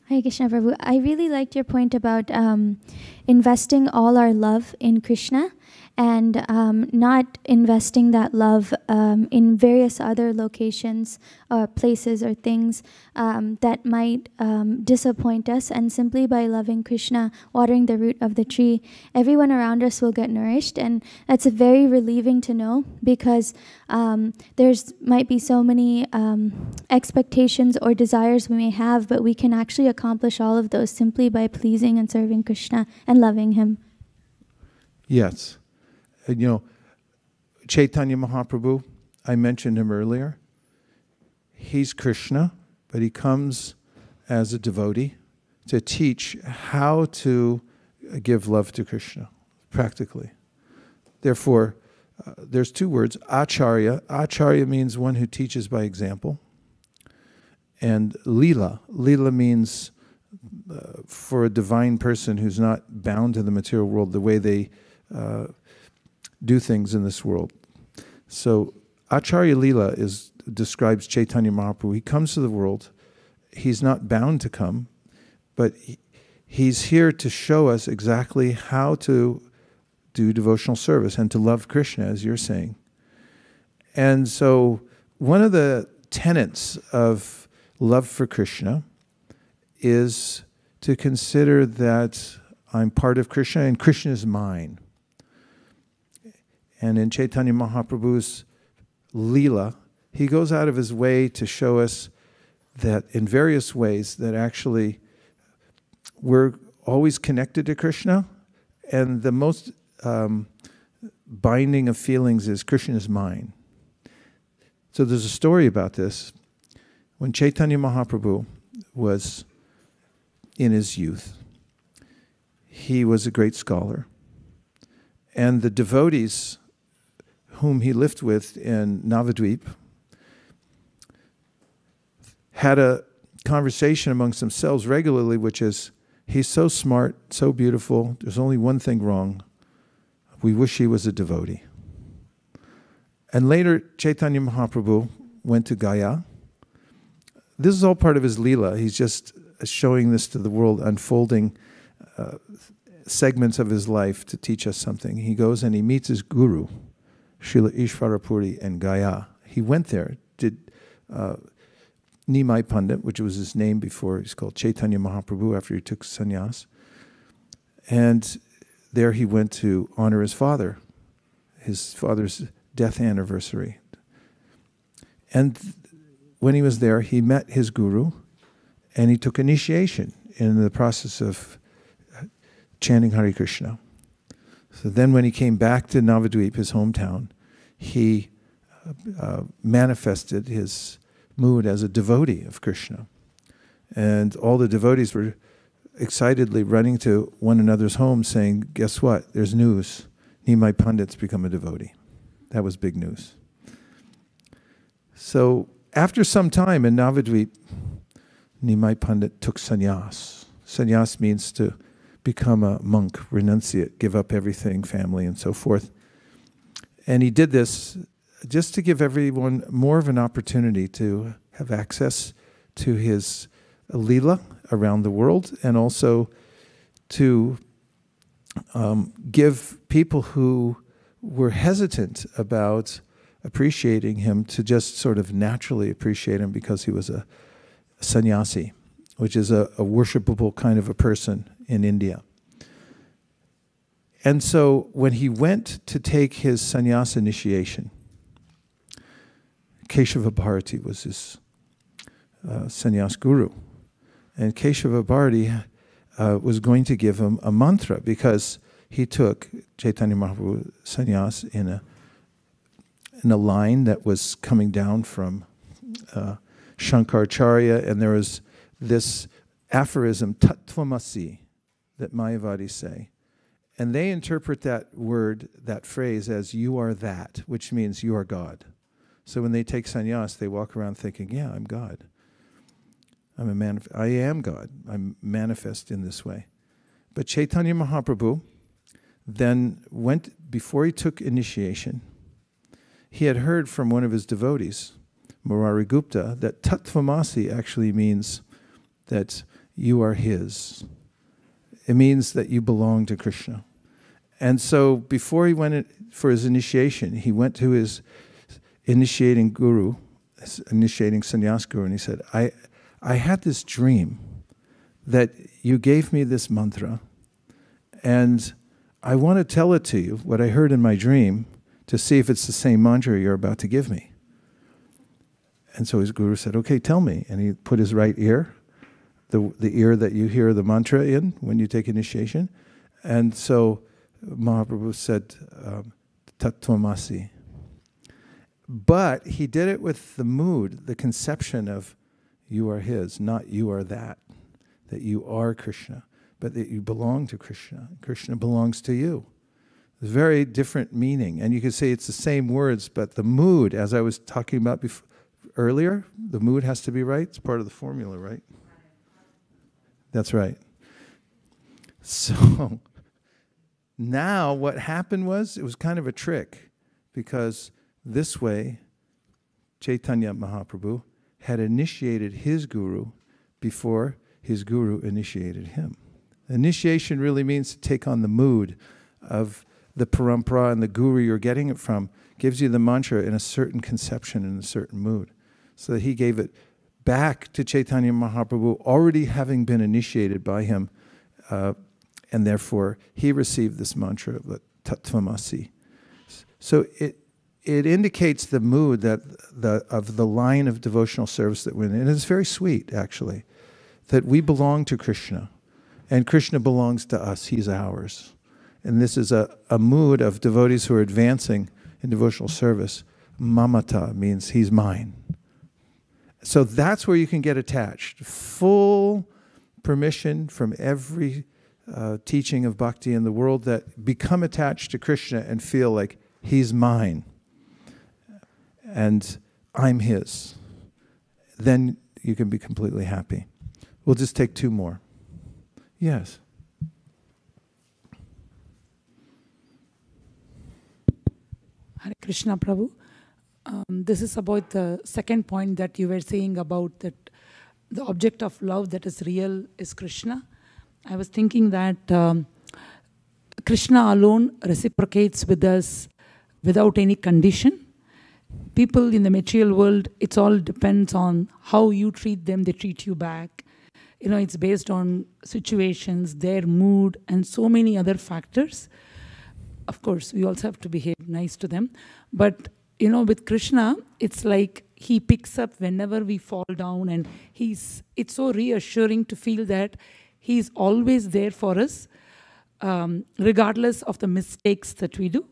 Hare Krishna Prabhu. I really liked your point about investing all our love in Krishna and not investing that love in various other locations or places or things that might disappoint us. And simply by loving Krishna, watering the root of the tree, everyone around us will get nourished. And that's very relieving to know, because there's might be so many expectations or desires we may have, but we can actually accomplish all of those simply by pleasing and serving Krishna and loving Him. Yes. You know, Chaitanya Mahaprabhu, I mentioned him earlier. He's Krishna, but he comes as a devotee to teach how to give love to Krishna, practically. Therefore, there's 2 words, acharya. Acharya means one who teaches by example. And lila. Lila means for a divine person who's not bound to the material world, the way they do things in this world. So Acharya Lila describes Chaitanya Mahaprabhu. He comes to the world. He's not bound to come, but he's here to show us exactly how to do devotional service and to love Krishna, as you're saying. And so one of the tenets of love for Krishna is to consider that I'm part of Krishna and Krishna is mine. And in Chaitanya Mahaprabhu's Leela, he goes out of his way to show us that in various ways that actually we're always connected to Krishna, and the most binding of feelings is Krishna is mine. So there's a story about this. When Chaitanya Mahaprabhu was in his youth, he was a great scholar. And the devotees whom he lived with in Navadvip had a conversation amongst themselves regularly, which is, he's so smart, so beautiful, there's only one thing wrong. We wish he was a devotee. And later, Chaitanya Mahaprabhu went to Gaya. This is all part of his Leela. He's just showing this to the world, unfolding segments of his life to teach us something. He goes and he meets his guru, Srila Ishvarapuri in Gaya. He went there, did Nimai Pandit, which was his name before. He's called Chaitanya Mahaprabhu after he took sannyas. And there he went to honor his father's death anniversary. And when he was there, he met his guru, and he took initiation in the process of chanting Hare Krishna. So then when he came back to Navadvip, his hometown, he manifested his mood as a devotee of Krishna. And all the devotees were excitedly running to one another's homes saying, guess what? There's news. Nimai Pandit's become a devotee. That was big news. So after some time in Navadvip, Nimai Pandit took sannyas. Sannyas means to become a monk, renunciate, give up everything, family, and so forth. And he did this just to give everyone more of an opportunity to have access to his lila around the world, and also to give people who were hesitant about appreciating him to just sort of naturally appreciate him because he was a sannyasi, which is a worshipable kind of a person in India. And so when he went to take his sannyasa initiation, Keshava Bharati was his sannyas guru. And Keshava Bharati was going to give him a mantra, because he took Chaitanya Mahaprabhu sannyas in a line that was coming down from Shankaracharya, and there was this aphorism, Tattvamasi, that Mayavadis say. And they interpret that word, that phrase, as you are that, which means you are God. So when they take sannyas, they walk around thinking, yeah, I'm God. I am God. I'm manifest in this way. But Chaitanya Mahaprabhu then went, before he took initiation, he had heard from one of his devotees, Murari Gupta, that Tattvamasi actually means that you are his. It means that you belong to Krishna. And so before he went for his initiation, he went to his initiating guru, initiating sannyas guru, and he said, I had this dream that you gave me this mantra, and I want to tell it to you, what I heard in my dream, to see if it's the same mantra you're about to give me. And so his guru said, okay, tell me. And he put his right ear, the ear that you hear the mantra in when you take initiation. And so Mahaprabhu said, Tattvamasi. But he did it with the mood, the conception of you are his, not you are that you are Krishna, but that you belong to Krishna. Krishna belongs to you. It's a very different meaning. And you could say it's the same words, but the mood, as I was talking about earlier, the mood has to be right. It's part of the formula, right? That's right. So now what happened was, it was kind of a trick, because this way Chaitanya Mahaprabhu had initiated his guru before his guru initiated him. Initiation really means to take on the mood of the parampara, and the guru you're getting it from gives you the mantra in a certain conception, in a certain mood. So that he gave it back to Chaitanya Mahaprabhu, already having been initiated by him, and therefore he received this mantra of Tattvamasi. So it indicates the mood that of the line of devotional service that we're in. And it's very sweet, actually, that we belong to Krishna, and Krishna belongs to us. He's ours. And this is a mood of devotees who are advancing in devotional service. Mamata means he's mine. So that's where you can get attached. Full permission from every teaching of bhakti in the world, that become attached to Krishna and feel like he's mine and I'm his. Then you can be completely happy. We'll just take two more. Yes. Hare Krishna, Prabhu. This is about the second point that you were saying about that the object of love that is real is Krishna. I was thinking that Krishna alone reciprocates with us without any condition. People in the material world, it's all depends on how you treat them, they treat you back. You know, it's based on situations, their mood, and so many other factors. Of course, we also have to behave nice to them. But, you know, with Krishna, it's like he picks up whenever we fall down, and it's so reassuring to feel that he's always there for us, regardless of the mistakes that we do.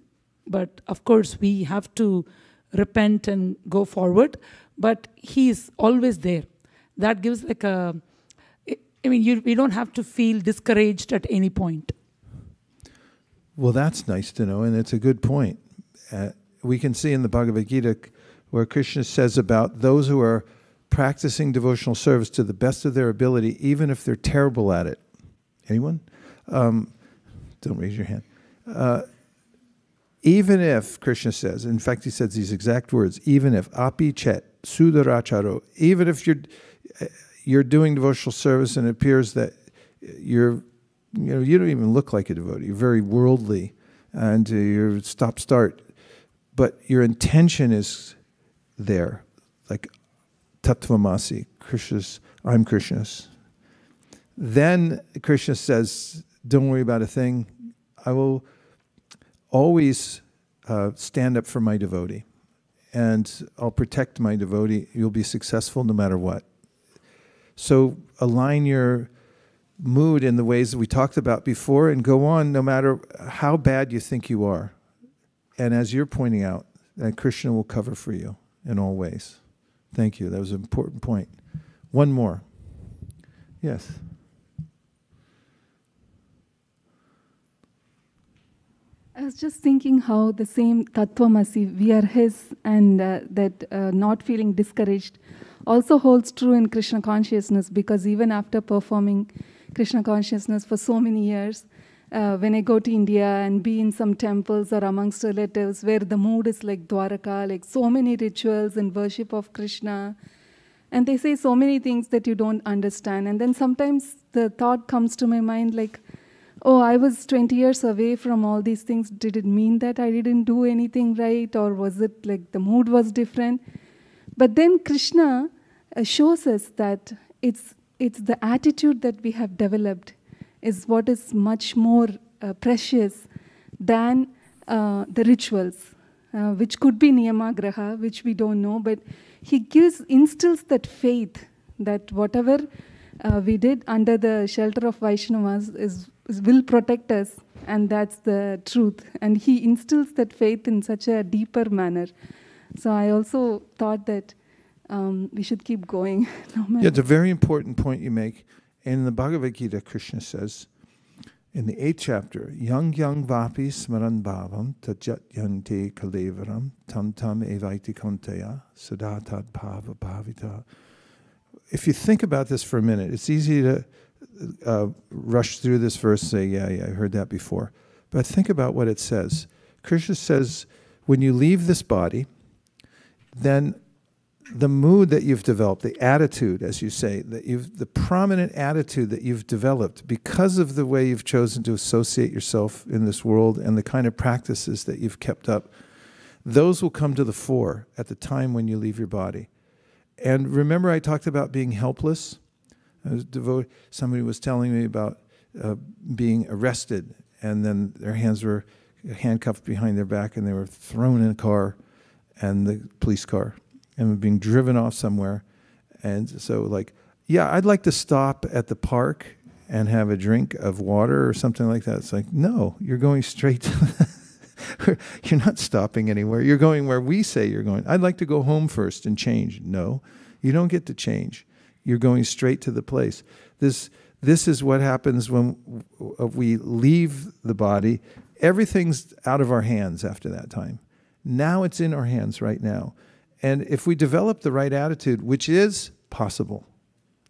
But of course, we have to repent and go forward, but he's always there. That gives like we don't have to feel discouraged at any point. Well, that's nice to know, and it's a good point. We can see in the Bhagavad Gita where Krishna says about those who are practicing devotional service to the best of their ability, even if they're terrible at it. Anyone? Don't raise your hand. Even if, Krishna says, in fact he says these exact words, even if, api chet, sudaracharo, even if you're doing devotional service and it appears that you don't even look like a devotee, you're very worldly, and you're stop-start, but your intention is there, like tattvamasi, I'm Krishna's. Then Krishna says, don't worry about a thing. I will always stand up for my devotee, and I'll protect my devotee. You'll be successful no matter what. So align your mood in the ways that we talked about before and go on no matter how bad you think you are. And as you're pointing out, that Krishna will cover for you in all ways. Thank you. That was an important point. One more. Yes. I was just thinking how the same Tattvamasi, we are His, and that not feeling discouraged also holds true in Krishna consciousness, because even after performing Krishna consciousness for so many years, when I go to India and be in some temples or amongst relatives where the mood is like Dwaraka, like so many rituals and worship of Krishna, and they say so many things that you don't understand. And then sometimes the thought comes to my mind like, oh, I was 20 years away from all these things. Did it mean that I didn't do anything right? Or was it like the mood was different? But then Krishna shows us that it's the attitude that we have developed is what is much more precious than the rituals, which could be niyamagraha, which we don't know. But he instills that faith that whatever we did under the shelter of Vaishnavas will protect us, and that's the truth. And he instills that faith in such a deeper manner. So I also thought that we should keep going. Yeah, it's a very important point you make. In the Bhagavad Gita, Krishna says, in the 8th chapter, Yang vapi smaran bhavam tajat yante kalevaram tam tam evaiti konteya sadatad bhava bhavita. If you think about this for a minute, it's easy to rush through this verse and say, yeah, I heard that before. But think about what it says. Krishna says, when you leave this body, then the mood that you've developed, the attitude, as you say, the prominent attitude that you've developed because of the way you've chosen to associate yourself in this world and the kind of practices that you've kept up, those will come to the fore at the time when you leave your body. And remember I talked about being helpless? Somebody was telling me about being arrested, and then their hands were handcuffed behind their back and they were thrown in a car, and the police car, and were being driven off somewhere. And so like, yeah, I'd like to stop at the park and have a drink of water or something like that. It's like, no, you're going straight to you're not stopping anywhere. You're going where we say you're going. I'd like to go home first and change. No, you don't get to change. You're going straight to the place. This is what happens when we leave the body. Everything's out of our hands after that time. Now it's in our hands right now. And if we develop the right attitude, which is possible,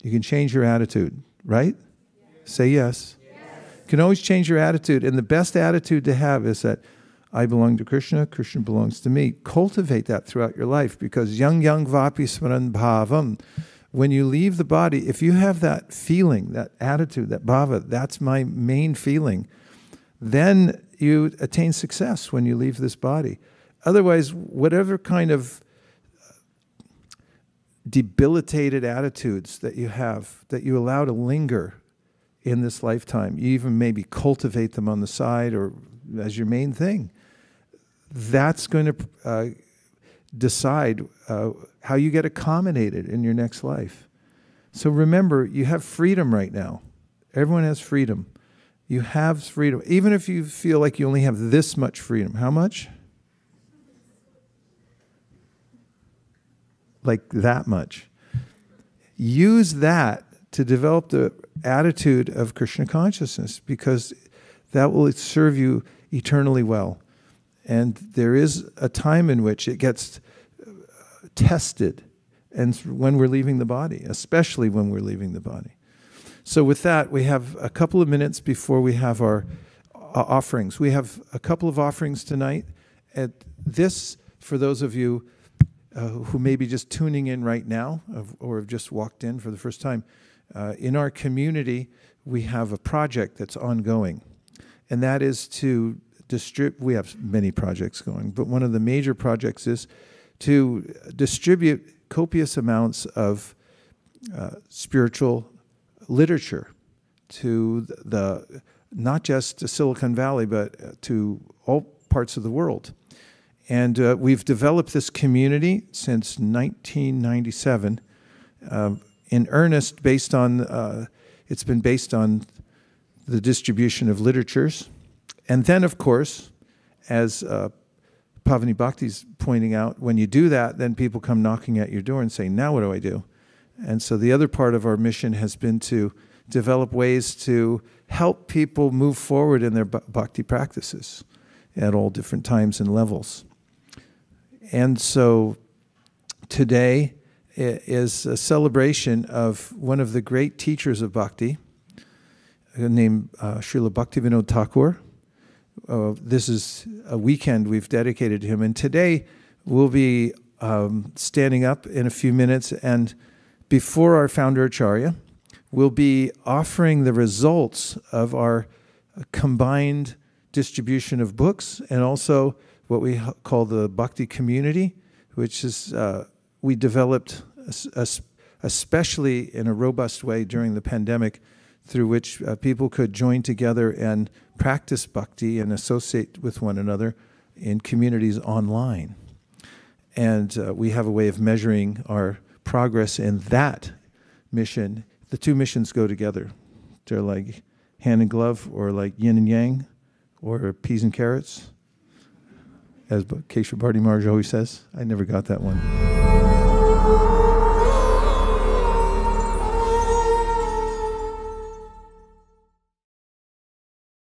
you can change your attitude, right? Yes. Say yes. Yes. You can always change your attitude. And the best attitude to have is that I belong to Krishna, Krishna belongs to me. Cultivate that throughout your life, because yang vapi smaran bhavam. When you leave the body, if you have that feeling, that attitude, that bhava, that's my main feeling, then you attain success when you leave this body. Otherwise, whatever kind of debilitated attitudes that you have, that you allow to linger in this lifetime, you even maybe cultivate them on the side or as your main thing, that's going to decide how you get accommodated in your next life. So remember, you have freedom right now. Everyone has freedom. You have freedom. Even if you feel like you only have this much freedom. How much? Like that much. Use that to develop the attitude of Krishna consciousness, because that will serve you eternally well. And there is a time in which it gets tested, and when we're leaving the body, especially when we're leaving the body. So with that, we have a couple of minutes before we have our offerings. We have a couple of offerings tonight. At this, for those of you who may be just tuning in right now or have just walked in for the first time, in our community, we have a project that's ongoing. And that is to distribute, we have many projects going, but one of the major projects is to distribute copious amounts of spiritual literature to the not just to Silicon Valley, but to all parts of the world. And we've developed this community since 1997 in earnest based on, it's been based on the distribution of literatures. And then, of course, as Pavani Bhakti's pointing out, when you do that, then people come knocking at your door and saying, now what do I do? And so the other part of our mission has been to develop ways to help people move forward in their bhakti practices at all different times and levels. And so today is a celebration of one of the great teachers of bhakti, named Srila Bhaktivinoda Thakur. This is a weekend we've dedicated to him. And today we'll be standing up in a few minutes, and before our founder Acharya, we'll be offering the results of our combined distribution of books and also what we call the Bhakti community, which is we developed especially in a robust way during the pandemic, through which people could join together and practice bhakti and associate with one another in communities online. And we have a way of measuring our progress in that mission. The two missions go together. They're like hand and glove, or like yin and yang, or peas and carrots, as Keshav Bharti Maharaj always says. I never got that one.